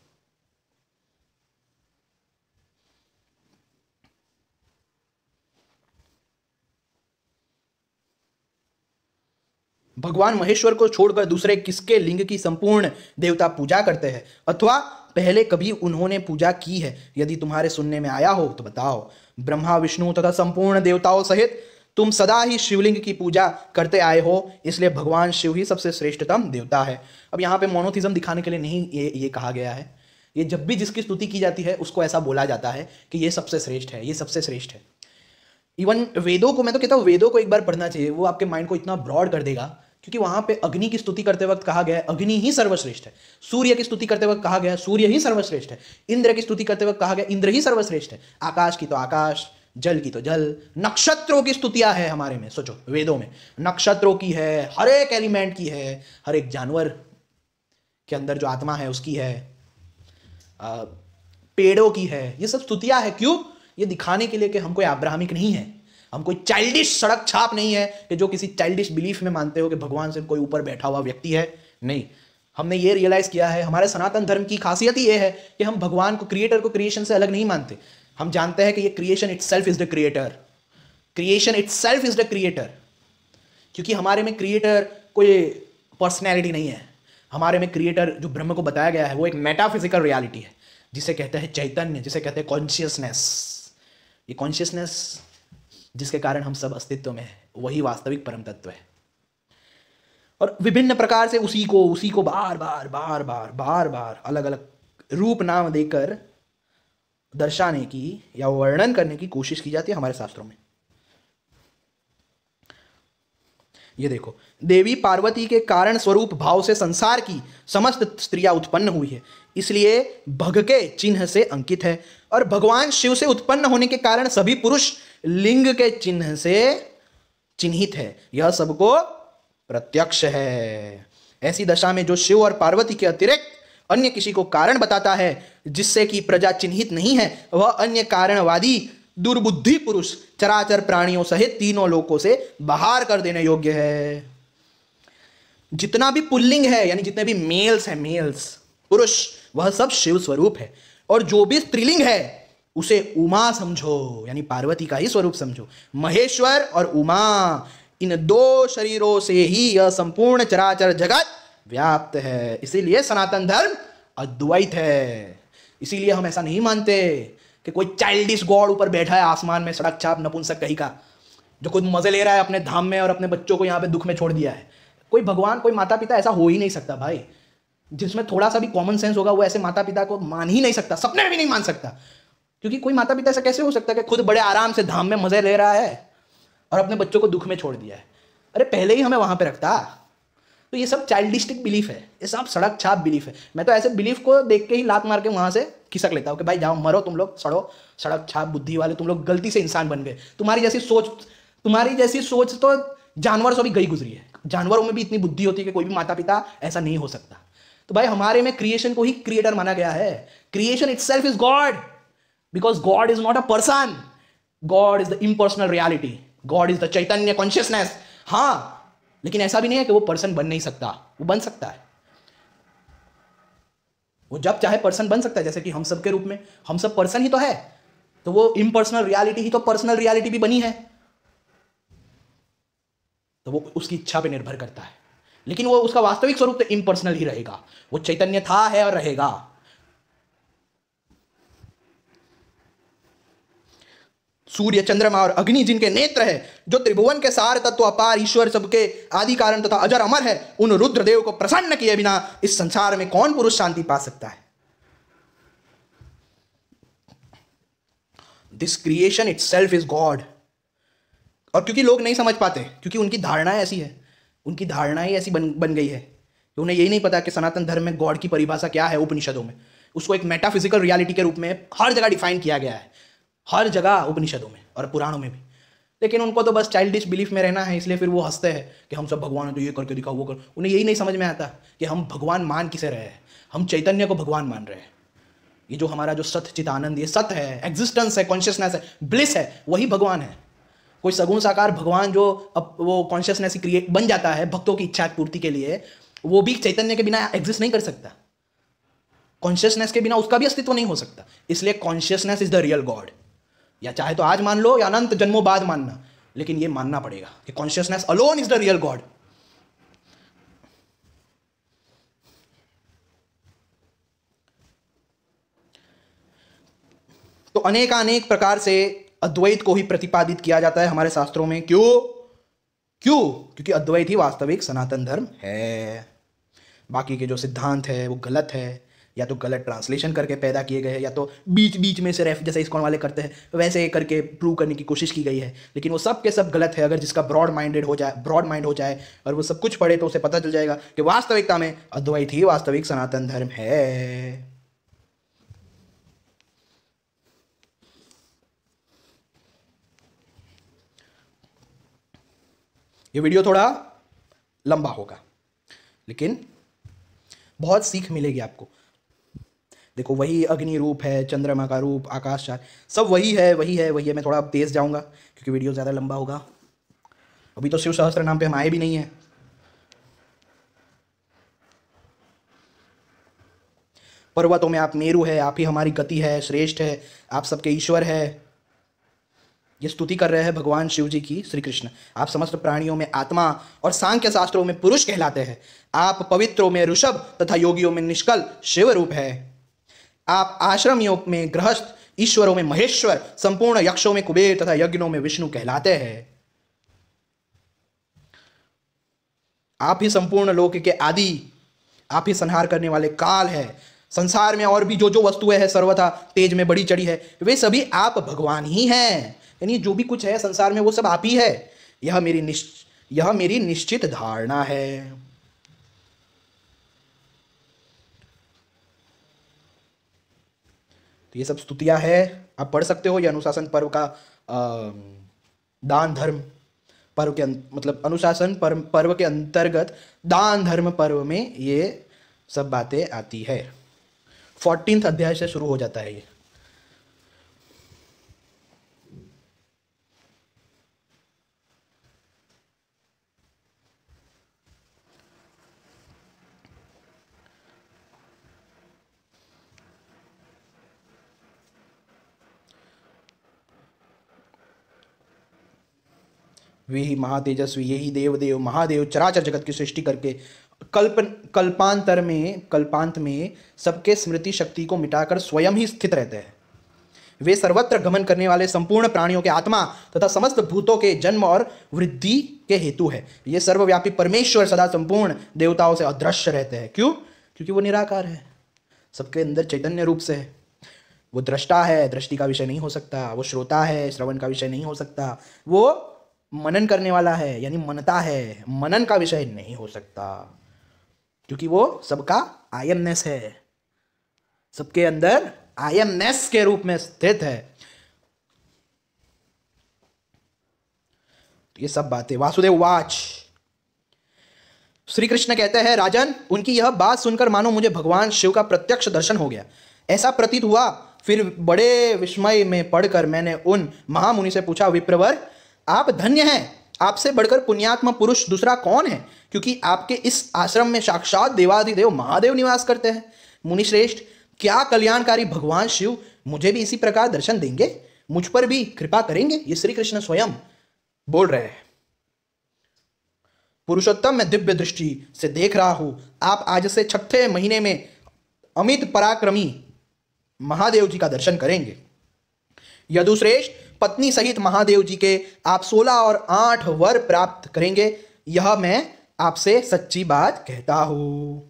भगवान महेश्वर को छोड़कर दूसरे किसके लिंग की संपूर्ण देवता पूजा करते हैं, अथवा पहले कभी उन्होंने पूजा की है? यदि तुम्हारे सुनने में आया हो तो बताओ। ब्रह्मा, विष्णु तथा संपूर्ण देवताओं सहित तुम सदा ही शिवलिंग की पूजा करते आए हो, इसलिए भगवान शिव ही सबसे श्रेष्ठतम देवता है। अब यहाँ पे मोनोथिज्म दिखाने के लिए नहीं ये कहा गया है। ये जब भी जिसकी स्तुति की जाती है उसको ऐसा बोला जाता है कि ये सबसे श्रेष्ठ है, ये सबसे श्रेष्ठ है। इवन वेदों को, मैं तो कहता हूँ वेदों को एक बार पढ़ना चाहिए। वो आपके माइंड को इतना ब्रॉड कर देगा क्योंकि वहां पे अग्नि की स्तुति करते वक्त कहा गया है अग्नि ही सर्वश्रेष्ठ है, सूर्य की स्तुति करते वक्त कहा गया है सूर्य ही सर्वश्रेष्ठ है, इंद्र की स्तुति करते वक्त कहा गया इंद्र ही सर्वश्रेष्ठ है, आकाश की तो आकाश, जल की तो जल, नक्षत्रों की स्तुतियां है हमारे में, सोचो वेदों में नक्षत्रों की है, हर एक एलिमेंट की है, हर एक जानवर के अंदर जो आत्मा है उसकी है, पेड़ों की है, ये सब स्तुतियां है। क्यों? ये दिखाने के लिए कि हम कोई अब्राहमिक नहीं है, हम कोई चाइल्डिश सड़क छाप नहीं है कि जो किसी चाइल्डिश बिलीफ में मानते हो कि भगवान से कोई ऊपर बैठा हुआ व्यक्ति है। नहीं, हमने ये रियलाइज किया है, हमारे सनातन धर्म की खासियत ही ये है कि हम भगवान को, क्रिएटर को क्रिएशन से अलग नहीं मानते। हम जानते हैं कि ये creation itself is the creator, creation itself is the creator, क्योंकि हमारे में क्रिएटर कोई पर्सनैलिटी नहीं है। हमारे में क्रिएटर जो ब्रह्म को बताया गया है वो एक मेटाफिजिकल रियलिटी है, जिसे कहते हैं चैतन्य, जिसे कहते हैं कॉन्शियसनेस। ये कॉन्शियसनेस जिसके कारण हम सब अस्तित्व में है, वही वास्तविक परम तत्व है। और विभिन्न प्रकार से उसी को बार बार अलग अलग रूप नाम देकर दर्शाने की या वर्णन करने की कोशिश की जाती है हमारे शास्त्रों में। ये देखो, देवी पार्वती के कारण स्वरूप भाव से संसार की समस्त स्त्रियां उत्पन्न हुई है, इसलिए भग के चिन्ह से अंकित है। और भगवान शिव से उत्पन्न होने के कारण सभी पुरुष लिंग के चिन्ह से चिन्हित है, यह सबको प्रत्यक्ष है। ऐसी दशा में जो शिव और पार्वती के अतिरिक्त अन्य किसी को कारण बताता है जिससे कि प्रजा चिन्हित नहीं है, वह अन्य कारणवादी दुर्बुद्धि पुरुष चराचर प्राणियों सहित तीनों लोकों से बाहर कर देने योग्य है। जितना भी पुल्लिंग है, यानी जितने भी मेल्स हैं, मेल्स पुरुष, वह सब शिव स्वरूप है। और जो भी स्त्रीलिंग है उसे उमा समझो, यानी पार्वती का ही स्वरूप समझो। महेश्वर और उमा, इन दो शरीरों से ही यह संपूर्ण चराचर जगत व्याप्त है। इसीलिए सनातन धर्म अद्वैत है। इसीलिए हम ऐसा नहीं मानते कि कोई चाइल्डिश गॉड ऊपर बैठा है आसमान में, सड़क छाप नपुंसक कहीं का, जो खुद मजे ले रहा है अपने धाम में और अपने बच्चों को यहाँ पे दुख में छोड़ दिया है। कोई भगवान, कोई माता पिता ऐसा हो ही नहीं सकता भाई। जिसमें थोड़ा सा भी कॉमन सेंस होगा वो ऐसे माता पिता को मान ही नहीं सकता, सपने में भी नहीं मान सकता। क्योंकि कोई माता पिता ऐसा कैसे हो सकता है कि खुद बड़े आराम से धाम में मजे ले रहा है और अपने बच्चों को दुख में छोड़ दिया है। अरे पहले ही हमें वहां पे रखता। तो ये सब चाइल्डिस्टिक बिलीफ है, ये सब सड़क छाप बिलीफ है। मैं तो ऐसे बिलीफ को देख के ही लात मार के वहां से खिसक लेता हूँ कि भाई जाओ मरो तुम लोग, सड़ो, सड़क छाप बुद्धि वाले तुम लोग, गलती से इंसान बन गए। तुम्हारी जैसी सोच तो जानवर से भी गई गुजरी है। जानवरों में भी इतनी बुद्धि होती है कि कोई भी माता पिता ऐसा नहीं हो सकता। तो भाई हमारे में क्रिएशन को ही क्रिएटर माना गया है। Creation itself is God, because God is not a person, God is the impersonal reality, God is the Chaitanya consciousness. हाँ, लेकिन ऐसा भी नहीं है कि वो पर्सन बन नहीं सकता, वो बन सकता है। वो जब चाहे पर्सन बन सकता है, जैसे कि हम सब के रूप में हम सब पर्सन ही तो है। तो वो इम्पर्सनल रियलिटी ही तो पर्सनल रियलिटी भी बनी है। तो वो उसकी इच्छा पे निर्भर करता है, लेकिन वो उसका वास्तविक स्वरूप तो इम्पर्सनल ही रहेगा। वो चैतन्य था, है और रहेगा। सूर्य, चंद्रमा और अग्नि जिनके नेत्र है, जो त्रिभुवन के सार तत्व, अपार ईश्वर, सबके आदि कारण तथा अजर अमर है, उन रुद्रदेव को प्रसन्न किए बिना इस संसार में कौन पुरुष शांति पा सकता है। This creation itself is God. और क्योंकि लोग नहीं समझ पाते, क्योंकि उनकी धारणा ऐसी है, उनकी धारणा ही ऐसी बन गई है कि उन्हें यही नहीं पता कि सनातन धर्म में गॉड की परिभाषा क्या है। उपनिषदों में उसको एक मेटाफिजिकल रियलिटी के रूप में हर जगह डिफाइन किया गया है, हर जगह उपनिषदों में और पुराणों में भी। लेकिन उनको तो बस चाइल्डिश बिलीफ में रहना है, इसलिए फिर वो हंसते हैं कि हम सब भगवान हैं तो ये करके दिखाओ, वो कर। उन्हें यही नहीं समझ में आता कि हम भगवान मान किसे रहे हैं। हम चैतन्य को भगवान मान रहे हैं। ये जो हमारा जो सत्य चित आनंद, ये सत्य है, एग्जिस्टेंस है, कॉन्शियसनेस है, ब्लिस है, वही भगवान है। कोई सगुण साकार भगवान जो अब वो कॉन्शियसनेस क्रिएट बन जाता है भक्तों की इच्छा पूर्ति के लिए, वो भी चैतन्य के बिना एग्जिस्ट नहीं कर सकता। कॉन्शियसनेस के बिना उसका भी अस्तित्व नहीं हो सकता। इसलिए consciousness is the real God. या चाहे तो आज मान लो या अनंत जन्मों बाद मानना, लेकिन ये मानना पड़ेगा कि consciousness alone is the real God. तो अनेक प्रकार से अद्वैत को ही प्रतिपादित किया जाता है हमारे शास्त्रों में। क्यों? क्योंकि अद्वैत ही वास्तविक सनातन धर्म है। बाकी के जो सिद्धांत है वो गलत है, या तो गलत ट्रांसलेशन करके पैदा किए गए हैं, या तो बीच बीच में से रेफ जैसे इस्कॉन वाले करते हैं वैसे करके प्रूव करने की कोशिश की गई है, लेकिन वो सब के सब गलत है। अगर जिसका ब्रॉड माइंड हो जाए और वो सब कुछ पढ़े तो उसे पता चल जाएगा कि वास्तविकता में अद्वैत ही वास्तविक सनातन धर्म है। ये वीडियो थोड़ा लंबा होगा लेकिन बहुत सीख मिलेगी आपको। देखो वही अग्नि रूप है, चंद्रमा का रूप, आकाश चार, सब वही है। मैं थोड़ा तेज जाऊंगा क्योंकि वीडियो ज़्यादा लंबा होगा। अभी तो शिव सहस्त्र नाम पे हम आए भी नहीं है। पर्वतों में आप मेरु है, आप ही हमारी गति है, श्रेष्ठ है, आप सबके ईश्वर है। ये स्तुति कर रहे हैं भगवान शिव जी की, श्री कृष्ण। आप समस्त प्राणियों में आत्मा और सांख्य शास्त्रों में पुरुष कहलाते हैं। आप पवित्रों में ऋषभ तथा योगियों में निष्कल शिव रूप है। आप आश्रमियों में गृहस्थ, ईश्वरों में महेश्वर, संपूर्ण यक्षों में कुबेर तथा यज्ञों में विष्णु कहलाते हैं। आप ही संपूर्ण लोक के आदि, आप ही संहार करने वाले काल है। संसार में और भी जो जो वस्तुएं हैं सर्वथा तेज में बड़ी चढ़ी है, वे सभी आप भगवान ही हैं। यानी जो भी कुछ है संसार में वो सब आप ही है। यह मेरी निश्चित धारणा है। तो ये सब स्तुतियां है, आप पढ़ सकते हो। ये अनुशासन पर्व का दान धर्म पर्व के मतलब अनुशासन पर्व के अंतर्गत दान धर्म पर्व में ये सब बातें आती है। 14th अध्याय से शुरू हो जाता है ये। वे ही महातेजस्वी, यही देव महादेव चराचर जगत की सृष्टि करके कल्पांत में सबके स्मृति शक्ति को मिटाकर स्वयं ही स्थित रहते हैं। वे सर्वत्र गमन करने वाले संपूर्ण प्राणियों के आत्मा तथा समस्त भूतों के जन्म और वृद्धि के हेतु है। ये सर्वव्यापी परमेश्वर सदा संपूर्ण देवताओं से अदृश्य रहते हैं। क्यों? क्योंकि वो निराकार है, सबके अंदर चैतन्य रूप से है। वो दृष्टा है, दृष्टि का विषय नहीं हो सकता। वो श्रोता है, श्रवण का विषय नहीं हो सकता। वो मनन करने वाला है, यानी मनता है, मनन का विषय नहीं हो सकता, क्योंकि वो सबका आयमनेस है, सबके अंदर आयमनेस के रूप में स्थित है। तो ये सब बातें वासुदेव वाच। श्री कृष्ण कहते हैं, राजन, उनकी यह बात सुनकर मानो मुझे भगवान शिव का प्रत्यक्ष दर्शन हो गया, ऐसा प्रतीत हुआ। फिर बड़े विस्मय में पढ़कर मैंने उन महामुनि से पूछा, विप्रवर, आप धन्य हैं, आपसे बढ़कर पुण्यात्मा पुरुष दूसरा कौन है, क्योंकि आपके इस आश्रम में साक्षात देवाधिदेव महादेव निवास करते हैं। मुनि श्रेष्ठ, क्या कल्याणकारी भगवान शिव मुझे भी इसी प्रकार दर्शन देंगे, मुझ पर भी कृपा करेंगे? ये श्री कृष्ण स्वयं बोल रहे हैं। पुरुषोत्तम, मैं दिव्य दृष्टि से देख रहा हूं, आप आज से 6ठे महीने में अमित पराक्रमी महादेव जी का दर्शन करेंगे। यदुश्रेष्ठ, पत्नी सहित महादेव जी के आप 16 और 8 वर प्राप्त करेंगे, यह मैं आपसे सच्ची बात कहता हूं।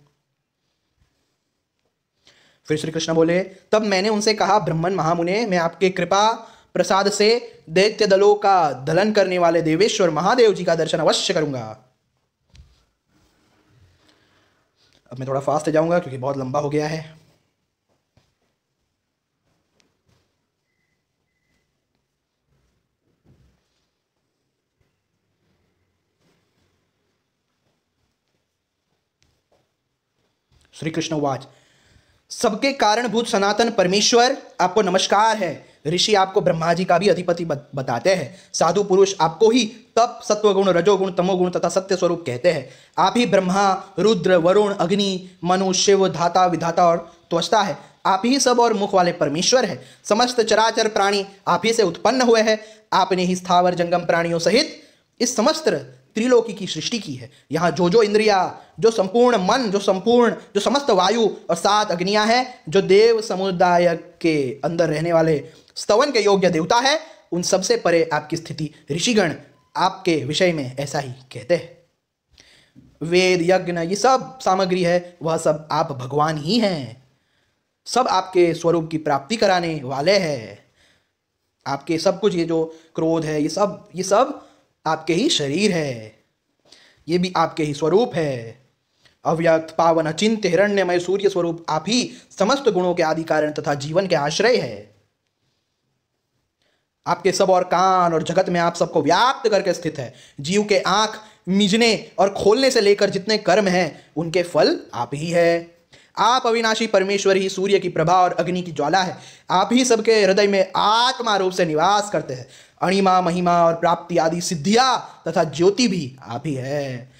फिर श्री कृष्ण बोले, तब मैंने उनसे कहा, ब्रह्मन महामुने, मैं आपके कृपा प्रसाद से दैत्य दलों का दलन करने वाले देवेश्वर महादेव जी का दर्शन अवश्य करूंगा। अब मैं थोड़ा फास्ट जाऊंगा क्योंकि बहुत लंबा हो गया है। श्री कृष्ण वाच, सबके कारणभूत सनातन परमेश्वर आपको नमस्कार है। ऋषि आपको ब्रह्मा जी का भी अधिपति बताते हैं। साधु पुरुष आपको ही तप, सत्वगुण, रजोगुण, तमोगुण तथा सत्य स्वरूप कहते हैं। आप ही ब्रह्मा, रुद्र, वरुण, अग्नि, मनु, शिव, धाता, विधाता और त्वष्टा है। आप ही सब और मुख वाले परमेश्वर है। समस्त चराचर प्राणी आप ही से उत्पन्न हुए हैं। आपने ही स्थावर जंगम प्राणियों सहित इस समस्त त्रिलोकी की सृष्टि की है। यहाँ जो जो इंद्रिया, जो संपूर्ण मन, जो समस्त वायु और 7 अग्नियां हैं, जो देव समुदाय के अंदर रहने वाले स्तवन के योग्य देवता है, उन सबसे परे आपकी स्थिति ऋषिगण आपके विषय में ऐसा ही कहते हैं। वेद, यज्ञ, ये सब सामग्री है, वह सब आप भगवान ही हैं। सब आपके स्वरूप की प्राप्ति कराने वाले हैं। आपके सब कुछ, ये जो क्रोध है, ये सब आपके ही शरीर है, ये भी आपके ही स्वरूप है। अव्यक्त पावन अचिंत्य हिरण्यमय सूर्य स्वरूप आप ही समस्त गुणों के आदि कारण तथा जीवन के आश्रय है। आपके सब और कान और जगत में आप सबको व्याप्त करके स्थित है। जीव के आंख मिजने और खोलने से लेकर जितने कर्म हैं उनके फल आप ही है। आप अविनाशी परमेश्वर ही सूर्य की प्रभा और अग्नि की ज्वाला है। आप ही सबके हृदय में आत्मा रूप से निवास करते हैं। अणिमा महिमा और प्राप्ति आदि सिद्धियां तथा ज्योति भी आप ही है।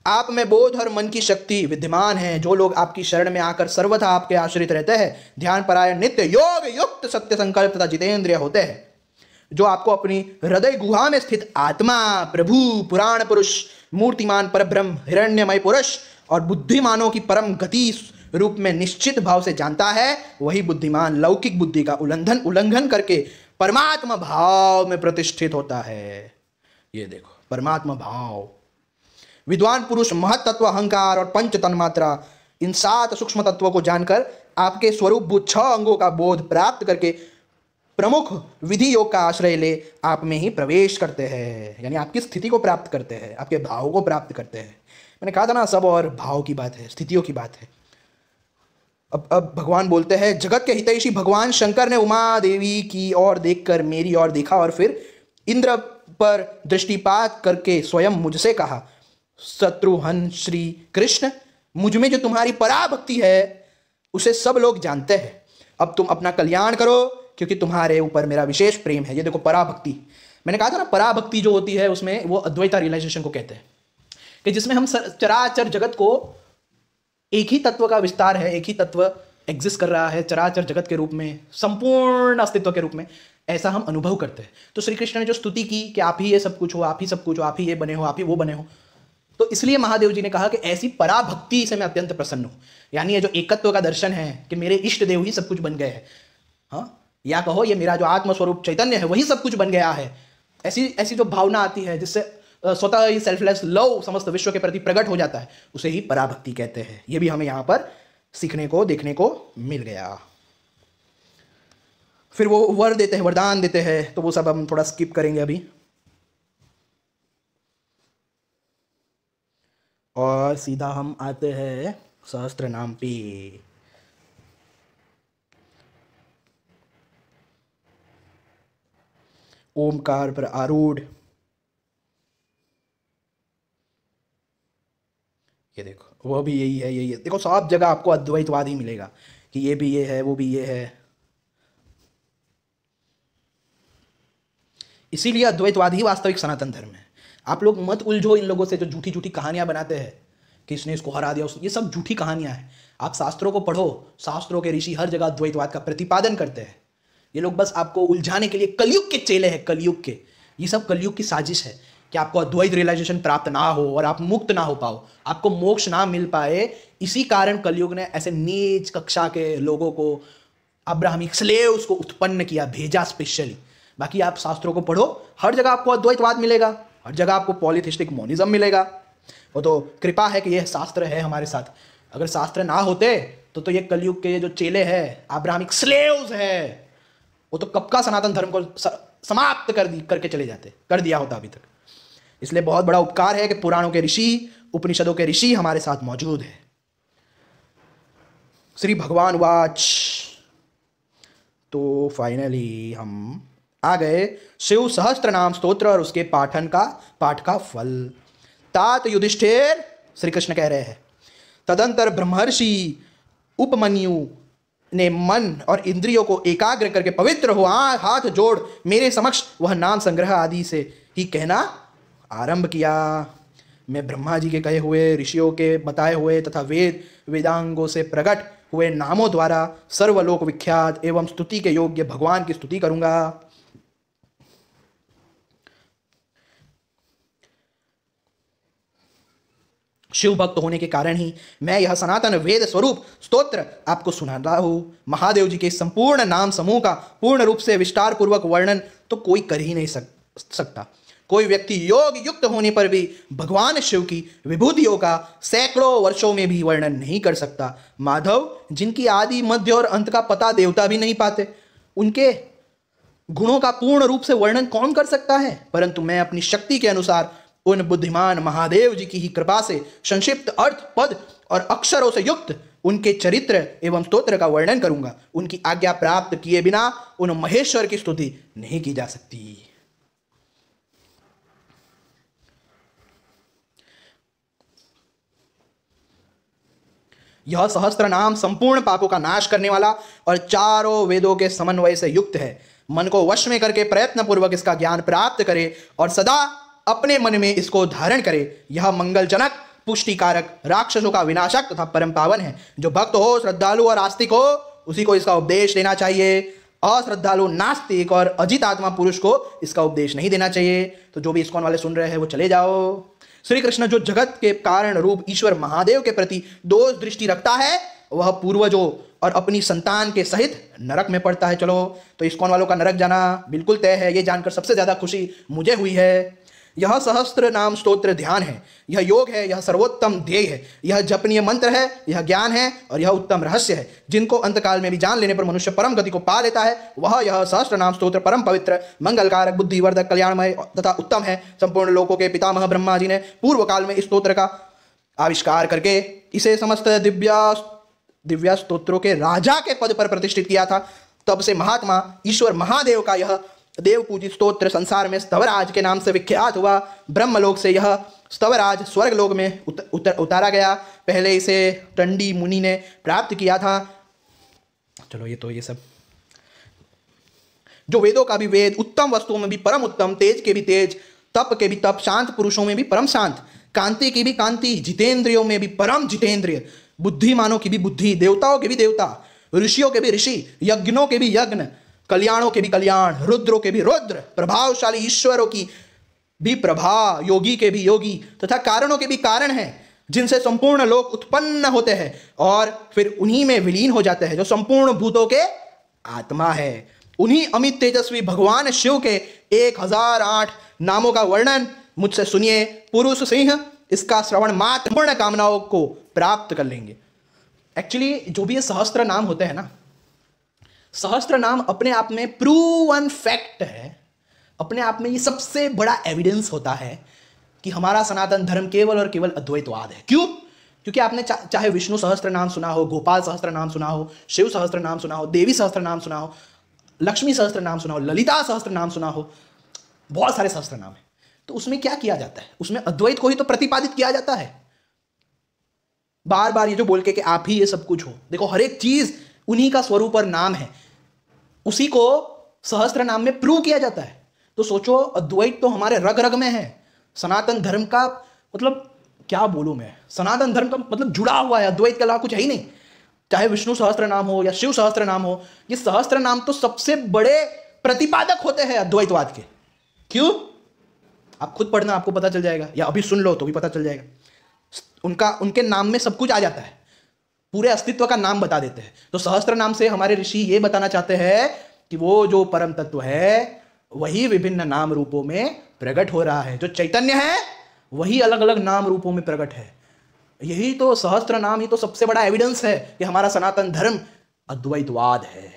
आप में बोध और मन की शक्ति विद्यमान है। जो लोग आपकी शरण में आकर सर्वथा आपके आश्रित रहते हैं, ध्यान परायण, नित्य योग युक्त, सत्य संकल्प तथा जितेंद्रिय होते हैं, जो आपको अपनी हृदय गुहा में स्थित आत्मा, प्रभु, पुराण पुरुष, मूर्तिमान परब्रह्म, हिरण्यमय पुरुष और बुद्धिमानों की परम गति रूप में निश्चित भाव से जानता है, वही बुद्धिमान लौकिक बुद्धि का उल्लंघन करके परमात्मा भाव में प्रतिष्ठित होता है। ये देखो, परमात्मा भाव। विद्वान पुरुष महत तत्व, अहंकार और पंच तन्मात्रा, इन 7 सूक्ष्म तत्वों को जानकर आपके स्वरूप भूत 6 अंगों का बोध प्राप्त करके प्रमुख विधि योग का आश्रय ले आप में ही प्रवेश करते हैं, यानी आपकी स्थिति को प्राप्त करते हैं, आपके भाव को प्राप्त करते हैं। मैंने कहा था ना, सब और भाव की बात है, स्थितियों की बात है। अब भगवान बोलते हैं, जगत के हितैषी भगवान शंकर ने उमा देवी की ओर देखकर मेरी ओर देखा और फिर इंद्र पर दृष्टिपात करके स्वयं मुझसे कहा, शत्रुघ्न श्री कृष्ण, मुझ में जो तुम्हारी पराभक्ति है उसे सब लोग जानते हैं। अब तुम अपना कल्याण करो, क्योंकि तुम्हारे ऊपर मेरा विशेष प्रेम है। ये देखो, पराभक्ति। मैंने कहा था ना, पराभक्ति जो होती है उसमें वो अद्वैता रियलाइजेशन को कहते हैं, कि जिसमें हम चराचर जगत को, एक ही तत्व का विस्तार है, एक ही तत्व एग्जिस्ट कर रहा है चराचर जगत के रूप में, संपूर्ण अस्तित्व के रूप में, ऐसा हम अनुभव करते हैं। तो श्री कृष्ण ने जो स्तुति की कि आप ही ये सब कुछ हो, आप ही सब कुछ हो, आप ही ये बने हो, आप ही वो बने हो, तो इसलिए महादेव जी ने कहा कि ऐसी पराभक्ति से मैं अत्यंत प्रसन्न हूं। यानी ये जो एकत्व का दर्शन है कि मेरे इष्ट देव ही सब कुछ बन गए हैं, हाँ, या कहो ये मेरा जो आत्मस्वरूप चैतन्य है वही सब कुछ बन गया है, ऐसी जो भावना आती है जिससे स्वतः ही सेल्फलेस लव समस्त विश्व के प्रति प्रकट हो जाता है, उसे ही पराभक्ति कहते हैं। ये भी हमें यहाँ पर सीखने को, देखने को मिल गया। फिर वो वर देते हैं, वरदान देते हैं, तो वो सब हम थोड़ा स्किप करेंगे अभी। और सीधा हम आते हैं सहस्त्र नाम पे। ओमकार पर आरूढ़, ये देखो, वो भी यही है, यही है। देखो, सब जगह आपको अद्वैतवाद ही मिलेगा कि ये भी ये है, वो भी ये है। इसीलिए अद्वैतवाद ही वास्तविक सनातन धर्म है। आप लोग मत उलझो इन लोगों से जो झूठी झूठी कहानियां बनाते हैं कि इसने इसको हरा दिया, ये सब झूठी कहानियां हैं। आप शास्त्रों को पढ़ो, शास्त्रों के ऋषि हर जगह अद्वैतवाद का प्रतिपादन करते हैं। ये लोग बस आपको उलझाने के लिए कलयुग के चेले हैं, कलयुग के। ये सब कलयुग की साजिश है कि आपको अद्वैत रियलाइजेशन प्राप्त ना हो और आप मुक्त ना हो पाओ, आपको मोक्ष ना मिल पाए। इसी कारण कलयुग ने ऐसे नीच कक्षा के लोगों को, अब्राहमिक स्लेव्स को उत्पन्न किया, भेजा स्पेशली। बाकी आप शास्त्रों को पढ़ो, हर जगह आपको अद्वैतवाद मिलेगा, हर जगह आपको पॉलीथिस्टिक मोनिज्म मिलेगा। वो तो कृपा है कि ये शास्त्र है हमारे साथ। अगर शास्त्र ना होते तो ये कलयुग के जो चेले हैं, अब्राहमिक स्लेव्स है, वो तो कब का सनातन धर्म को समाप्त करके चले जाते, कर दिया होता अभी तक। इसलिए बहुत बड़ा उपकार है कि पुराणों के ऋषि, उपनिषदों के ऋषि हमारे साथ मौजूद है। श्री भगवान वाच। तो फाइनली हम आ गए शिव सहस्त्र नाम स्तोत्र और उसके पाठ का फल। तात युधिष्ठिर, श्री कृष्ण कह रहे हैं, तदंतर ब्रह्मर्षि उपमन्यु ने मन और इंद्रियों को एकाग्र करके पवित्र हो हाथ जोड़ मेरे समक्ष वह नाम संग्रह आदि से ही कहना आरंभ किया। मैं ब्रह्मा जी के कहे हुए, ऋषियों के बताए हुए तथा वेदांगों से प्रकट हुए नामों द्वारा सर्वलोक विख्यात एवं स्तुति के योग्य भगवान की स्तुति करूंगा। शिव भक्त होने के कारण ही मैं यह सनातन वेद स्वरूप स्तोत्र आपको सुना रहा हूं। महादेव जी के संपूर्ण नाम समूह का पूर्ण रूप से विस्तार पूर्वक वर्णन तो कोई कर ही नहीं सकता। कोई व्यक्ति योग युक्त होने पर भी भगवान शिव की विभूतियों का सैकड़ों वर्षों में भी वर्णन नहीं कर सकता। माधव, जिनकी आदि मध्य और अंत का पता देवता भी नहीं पाते, उनके गुणों का पूर्ण रूप से वर्णन कौन कर सकता है? परंतु मैं अपनी शक्ति के अनुसार उन बुद्धिमान महादेव जी की ही कृपा से संक्षिप्त अर्थ, पद और अक्षरों से युक्त उनके चरित्र एवं स्तोत्र का वर्णन करूंगा। उनकी आज्ञा प्राप्त किए बिना उन महेश्वर की स्तुति नहीं की जा सकती। यह सहस्त्र नाम संपूर्ण पापों का नाश करने वाला और चारों वेदों के समन्वय से युक्त है। मन को वश में करके प्रयत्न पूर्वक इसका ज्ञान प्राप्त करे और सदा अपने मन में इसको धारण करे। यह मंगलजनक, पुष्टिकारक, राक्षसों का विनाशक तथा परम पावन है। जो भक्त हो, श्रद्धालु और आस्तिक हो, उसी को इसका उपदेश देना चाहिए। अश्रद्धालु, नास्तिक और अजित आत्मा पुरुष को इसका उपदेश नहीं देना चाहिए। तो जो भी इस्कॉन वाले सुन रहे हैं वो चले जाओ। श्री कृष्ण जो जगत के कारण रूप ईश्वर महादेव के प्रति दोष दृष्टि रखता है, वह पूर्वजों और अपनी संतान के सहित नरक में पड़ता है। चलो, तो इस्कॉन वालों का नरक जाना बिल्कुल तय है। ये जानकर सबसे ज्यादा खुशी मुझे हुई है। यह सहस्त्र नाम स्तोत्र ध्यान है, यह योग है, यह सर्वोत्तम ध्येय है, यह जपनीय मंत्र है, यह ज्ञान है और यह उत्तम रहस्य है। जिनको अंतकाल में भी जान लेने पर मनुष्य परम गति को पा लेता है, वह यह सहस्त्र नाम स्तोत्र परम पवित्र, मंगलकारक, बुद्धिवर्धक, कल्याणमय तथा उत्तम है। संपूर्ण लोकों के पितामह ब्रह्मा जी ने पूर्व काल में इस स्तोत्र का आविष्कार करके इसे समस्त दिव्या स्तोत्रों के राजा के पद पर प्रतिष्ठित किया था। तब से महात्मा ईश्वर महादेव का यह देव पूजित स्तोत्र संसार में स्तवराज के नाम से विख्यात हुआ। ब्रह्मलोक से यह स्तवराज स्वर्गलोक में उतारा गया। पहले इसे टंडी मुनि ने प्राप्त किया था। चलो, ये सब जो वेदों का भी वेद, उत्तम वस्तुओं में भी परम उत्तम, तेज के भी तेज, तप के भी तप, शांत पुरुषों में भी परम शांत, कांति की भी कांति, जितेंद्रियों में भी परम जितेंद्रिय, बुद्धिमानों की भी बुद्धि, देवताओं के भी देवता, ऋषियों के भी ऋषि, यज्ञों के भी यज्ञ, कल्याणों के भी कल्याण, रुद्रों के भी रुद्र, प्रभावशाली ईश्वरों की भी प्रभा, योगी के भी योगी तथा कारणों के भी कारण हैं, जिनसे संपूर्ण लोक उत्पन्न होते हैं और फिर उन्हीं में विलीन हो जाते हैं, जो संपूर्ण भूतों के आत्मा है। उन्हीं अमित तेजस्वी भगवान शिव के 1008 नामों का वर्णन मुझसे सुनिए। पुरुष सिंह इसका श्रवण मात्र पूर्ण कामनाओं को प्राप्त कर लेंगे। एक्चुअली जो भी ये सहस्त्र नाम होते हैं ना, सहस्त्र नाम अपने आप में प्रूवन फैक्ट है, अपने आप में ये सबसे बड़ा एविडेंस होता है कि हमारा सनातन धर्म केवल और केवल अद्वैतवाद है। क्यों? क्योंकि आपने चाहे विष्णु सहस्त्र नाम सुना हो, गोपाल सहस्त्र नाम सुना हो, शिव सहस्त्र नाम सुना हो, देवी सहस्त्र नाम सुना हो, लक्ष्मी सहस्त्र नाम सुना हो, ललिता सहस्त्र नाम सुना हो, बहुत सारे सहस्त्र नाम है। तो उसमें क्या किया जाता है? उसमें अद्वैत को ही तो प्रतिपादित किया जाता है। बार बार ये जो बोल के कि आप ही ये सब कुछ हो, देखो हर एक चीज उन्हीं का स्वरूप और नाम है, उसी को सहस्त्र नाम में प्रूव किया जाता है। तो सोचो, अद्वैत तो हमारे रग रग में है। सनातन धर्म का मतलब क्या बोलूं मैं, सनातन धर्म का मतलब जुड़ा हुआ है, अद्वैत के अलावा कुछ है ही नहीं। चाहे विष्णु सहस्त्र नाम हो या शिव सहस्त्र नाम हो, ये सहस्त्र नाम तो सबसे बड़े प्रतिपादक होते हैं अद्वैतवाद के। क्यों? आप खुद पढ़ना, आपको पता चल जाएगा, या अभी सुन लो तो भी पता चल जाएगा। उनके नाम में सब कुछ आ जाता है, पूरे अस्तित्व का नाम बता देते हैं। तो सहस्त्र नाम से हमारे ऋषि ये बताना चाहते हैं कि वो जो परम तत्व है वही विभिन्न नाम रूपों में प्रकट हो रहा है। जो चैतन्य है वही अलग अलग नाम रूपों में प्रकट है। यही तो सहस्त्र नाम ही तो सबसे बड़ा एविडेंस है कि हमारा सनातन धर्म अद्वैतवाद है।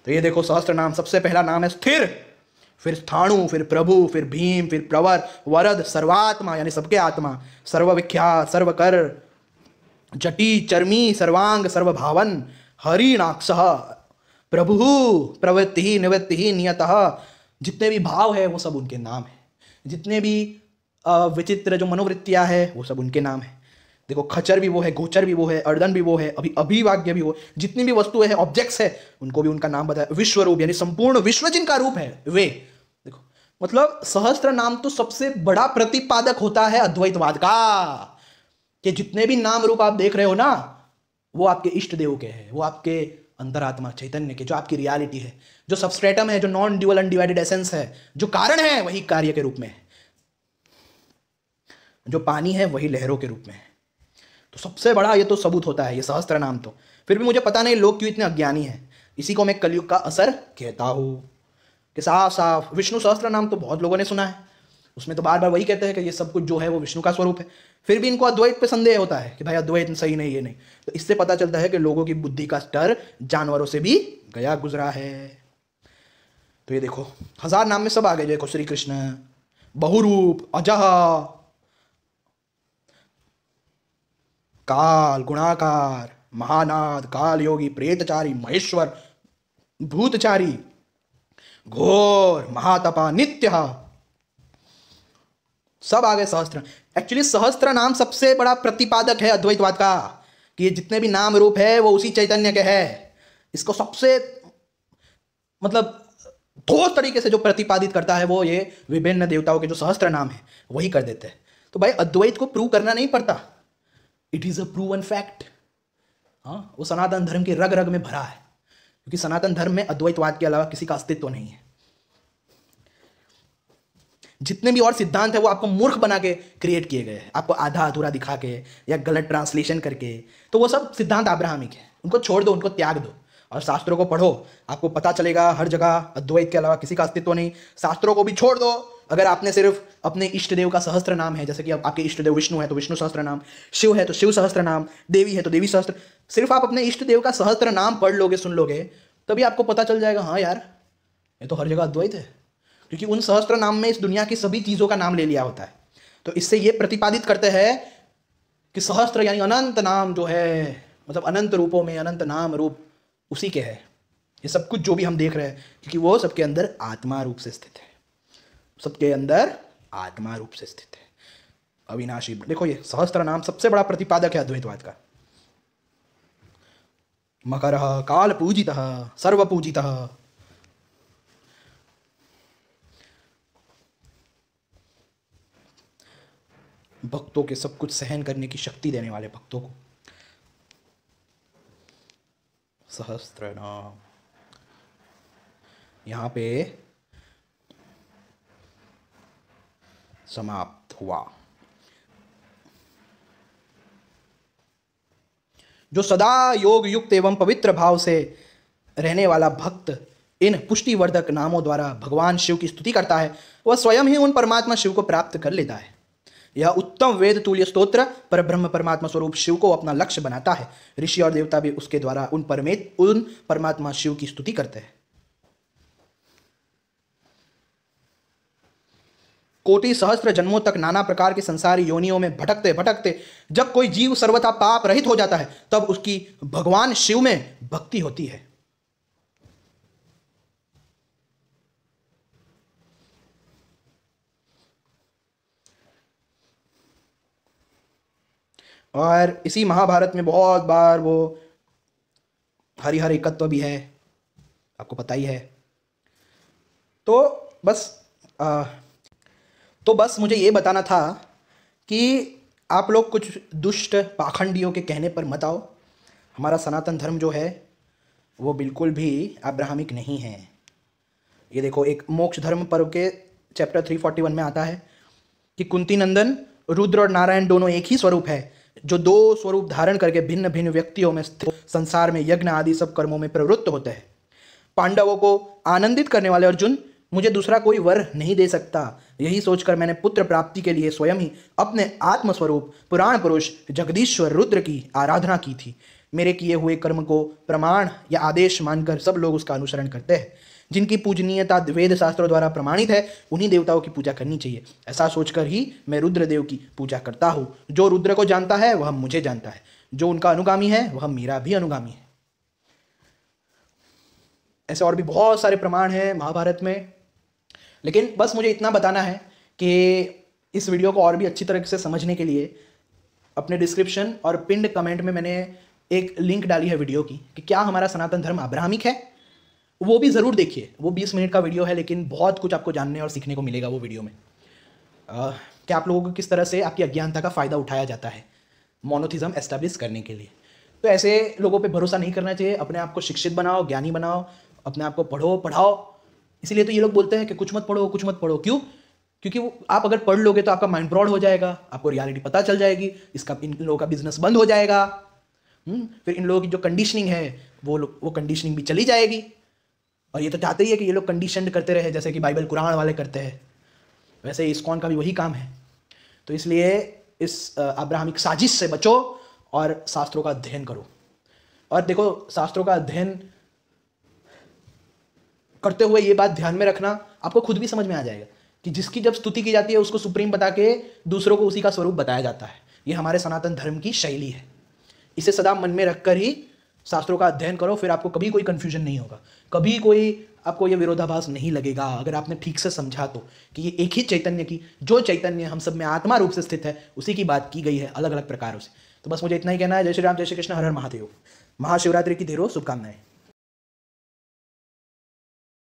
तो ये देखो, सहस्त्र नाम, सबसे पहला नाम है स्थिर, फिर स्थाणु, फिर प्रभु, फिर भीम, फिर प्रवर, वरद, सर्वात्मा यानी सबके आत्मा, सर्वविख्यात, सर्वकर, जटी, चर्मी, सर्वांग, सर्वभावन, हरिणाक्षः, प्रभु, प्रवृत्ति, निवृत्ति, नियतः। जितने भी भाव है वो सब उनके नाम है। जितने भी विचित्र जो मनोवृत्तियां है वो सब उनके नाम है। देखो, खचर भी वो है, गोचर भी वो है, अर्दन भी वो है, अभिवाग्य भी वो, जितनी भी वस्तुएं हैं, ऑब्जेक्ट्स है, उनको भी उनका नाम बताया। विश्व रूप यानी संपूर्ण विश्व जिनका रूप है वे। देखो, मतलब सहस्त्र नाम तो सबसे बड़ा प्रतिपादक होता है अद्वैतवाद का, कि जितने भी नाम रूप आप देख रहे हो ना, वो आपके इष्ट देव के हैं, वो आपके अंतरात्मा चैतन्य के, जो आपकी रियलिटी है, जो सबस्ट्रेटम है, जो नॉन ड्यूअल अनडिवाइडेड एसेंस है, जो कारण है वही कार्य के रूप में है, जो पानी है वही लहरों के रूप में है। तो सबसे बड़ा ये तो सबूत होता है ये सहस्त्र नाम। तो फिर भी मुझे पता नहीं लोग क्यों इतने अज्ञानी हैं। इसी को मैं कलयुग का असर कहता हूं। कि साफ साफ विष्णु सहस्त्र नाम तो बहुत लोगों ने सुना है, उसमें तो बार बार वही कहते हैं कि ये सब कुछ जो है वो विष्णु का स्वरूप है, फिर भी इनको अद्वैत पे संदेह होता है कि भाई अद्वैत सही नहीं, ये नहीं। तो इससे पता चलता है कि लोगों की बुद्धि का स्तर जानवरों से भी गया गुजरा है। तो ये देखो 1000 नाम में सब आ गए, देखो श्री कृष्ण, बहुरूप, अजह, काल, गुणाकार, महानाद, काल योगी, प्रेतचारी, महेश्वर, भूतचारी, घोर, महातपा, नित्य, सब आ गए सहस्त्र। एक्चुअली सहस्त्र नाम सबसे बड़ा प्रतिपादक है अद्वैतवाद का, कि ये जितने भी नाम रूप है वो उसी चैतन्य के है। इसको सबसे मतलब ठोस तरीके से जो प्रतिपादित करता है वो ये विभिन्न देवताओं के जो सहस्त्र नाम है वही कर देते हैं। तो भाई अद्वैत को प्रूव करना नहीं पड़ता, it is a proven fact. हाँ, वो सनातन धर्म के रग रग में भरा है, क्योंकि सनातन धर्म में अद्वैतवाद के अलावा किसी का अस्तित्व नहीं है। जितने भी और सिद्धांत है वो आपको मूर्ख बना के क्रिएट किए गए हैं, आपको आधा अधूरा दिखा के या गलत ट्रांसलेशन करके। तो वो सब सिद्धांत अब्राहमिक है, उनको छोड़ दो, उनको त्याग दो और शास्त्रों को पढ़ो। आपको पता चलेगा हर जगह अद्वैत के अलावा किसी का अस्तित्व नहीं। शास्त्रों को भी छोड़ दो। अगर आपने सिर्फ अपने इष्ट देव का सहस्त्र नाम है, जैसे कि आपके इष्ट देव विष्णु है तो विष्णु सहस्त्र नाम, शिव है तो शिव सहस्त्र नाम, देवी है तो देवी सहस्त्र, सिर्फ आप अपने इष्ट देव का सहस्त्र नाम पढ़ लोगे, सुन लोगे, तभी आपको पता चल जाएगा हाँ यार ये तो हर जगह अद्वैत है, क्योंकि उन सहस्त्र नाम में इस दुनिया की सभी चीज़ों का नाम ले लिया होता है। तो इससे ये प्रतिपादित करते हैं कि सहस्त्र यानी अनंत नाम जो है, मतलब अनंत रूपों में अनंत नाम रूप उसी के है ये सब कुछ जो भी हम देख रहे हैं, क्योंकि वो सबके अंदर आत्मा रूप से स्थित है, सबके अंदर आत्मा रूप से स्थित है, अविनाशी। देखो ये सहस्त्र नाम सबसे बड़ा प्रतिपादक है अद्वैतवाद का। मकर काल पूजितः सर्व पूजितः, भक्तों के सब कुछ सहन करने की शक्ति देने वाले भक्तों को सहस्त्र नाम। यहां पे समाप्त हुआ। जो सदा योग युक्त एवं पवित्र भाव से रहने वाला भक्त इन पुष्टिवर्धक नामों द्वारा भगवान शिव की स्तुति करता है, वह स्वयं ही उन परमात्मा शिव को प्राप्त कर लेता है। यह उत्तम वेद तुल्य स्तोत्र पर ब्रह्म परमात्मा स्वरूप शिव को अपना लक्ष्य बनाता है। ऋषि और देवता भी उसके द्वारा उन परमात्मा शिव की स्तुति करते हैं। कोटि सहस्त्र जन्मों तक नाना प्रकार के संसारी योनियों में भटकते भटकते जब कोई जीव सर्वथा पाप रहित हो जाता है, तब उसकी भगवान शिव में भक्ति होती है। और इसी महाभारत में बहुत बार वो हरिहर एकत्व भी है, आपको पता ही है। तो बस मुझे ये बताना था कि आप लोग कुछ दुष्ट पाखंडियों के कहने पर मत आओ। हमारा सनातन धर्म जो है वो बिल्कुल भी अब्राहमिक नहीं है। ये देखो, एक मोक्ष धर्म पर्व के चैप्टर 341 में आता है कि कुंती नंदन रुद्र और नारायण दोनों एक ही स्वरूप है, जो दो स्वरूप धारण करके भिन्न भिन्न व्यक्तियों में संसार में यज्ञ आदि सब कर्मों में प्रवृत्त होते हैं। पांडवों को आनंदित करने वाले अर्जुन, मुझे दूसरा कोई वर नहीं दे सकता, यही सोचकर मैंने पुत्र प्राप्ति के लिए स्वयं ही अपने आत्मस्वरूप पुराण पुरुष जगदीश्वर रुद्र की आराधना की थी। मेरे किए हुए कर्म को प्रमाण या आदेश मानकर सब लोग उसका अनुसरण करते हैं। जिनकी पूजनीयता वेद शास्त्रों द्वारा प्रमाणित है, उन्हीं देवताओं की पूजा करनी चाहिए। ऐसा सोचकर ही मैं रुद्रदेव की पूजा करता हूँ। जो रुद्र को जानता है वह मुझे जानता है, जो उनका अनुगामी है वह मेरा भी अनुगामी है। ऐसे और भी बहुत सारे प्रमाण हैं महाभारत में, लेकिन बस मुझे इतना बताना है कि इस वीडियो को और भी अच्छी तरह से समझने के लिए अपने डिस्क्रिप्शन और पिंड कमेंट में मैंने एक लिंक डाली है वीडियो की कि क्या हमारा सनातन धर्म अब्राहमिक है। वो भी ज़रूर देखिए, वो 20 मिनट का वीडियो है, लेकिन बहुत कुछ आपको जानने और सीखने को मिलेगा वो वीडियो में। कि आप लोगों को किस तरह से आपकी अज्ञानता का फ़ायदा उठाया जाता है मोनोथिज्म एस्टैब्लिश करने के लिए। तो ऐसे लोगों पे भरोसा नहीं करना चाहिए। अपने आप को शिक्षित बनाओ, ज्ञानी बनाओ, अपने आप को पढ़ो पढ़ाओ। इसीलिए तो ये लोग बोलते हैं कि कुछ मत पढ़ो कुछ मत पढ़ो। क्यों? क्योंकि वो आप अगर पढ़ लोगे तो आपका माइंड ब्रॉड हो जाएगा, आपको रियलिटी पता चल जाएगी, इन लोगों का बिजनेस बंद हो जाएगा। फिर इन लोगों की जो कंडीशनिंग है वो कंडीशनिंग भी चली जाएगी। और ये तो चाहते ही है कि ये लोग कंडीशनड करते रहे, जैसे कि बाइबल कुरान वाले करते हैं, वैसे इस्कॉन का भी वही काम है। तो इसलिए इस अब्राहमिक साजिश से बचो और शास्त्रों का अध्ययन करो। और देखो, शास्त्रों का अध्ययन करते हुए ये बात ध्यान में रखना, आपको खुद भी समझ में आ जाएगा कि जिसकी जब स्तुति की जाती है उसको सुप्रीम बता के दूसरों को उसी का स्वरूप बताया जाता है। ये हमारे सनातन धर्म की शैली है। इसे सदा मन में रखकर ही शास्त्रों का अध्ययन करो, फिर आपको कभी कोई कंफ्यूजन नहीं होगा, कभी कोई आपको ये विरोधाभास नहीं लगेगा, अगर आपने ठीक से समझा तो, कि ये एक ही चैतन्य की, जो चैतन्य हम सब में आत्मा रूप से स्थित है, उसी की बात की गई है अलग अलग प्रकारों से। तो बस मुझे इतना ही कहना है। जय श्री राम, जय श्री कृष्ण, हर हर महादेव। महाशिवरात्रि की ढेरों शुभकामनाएं।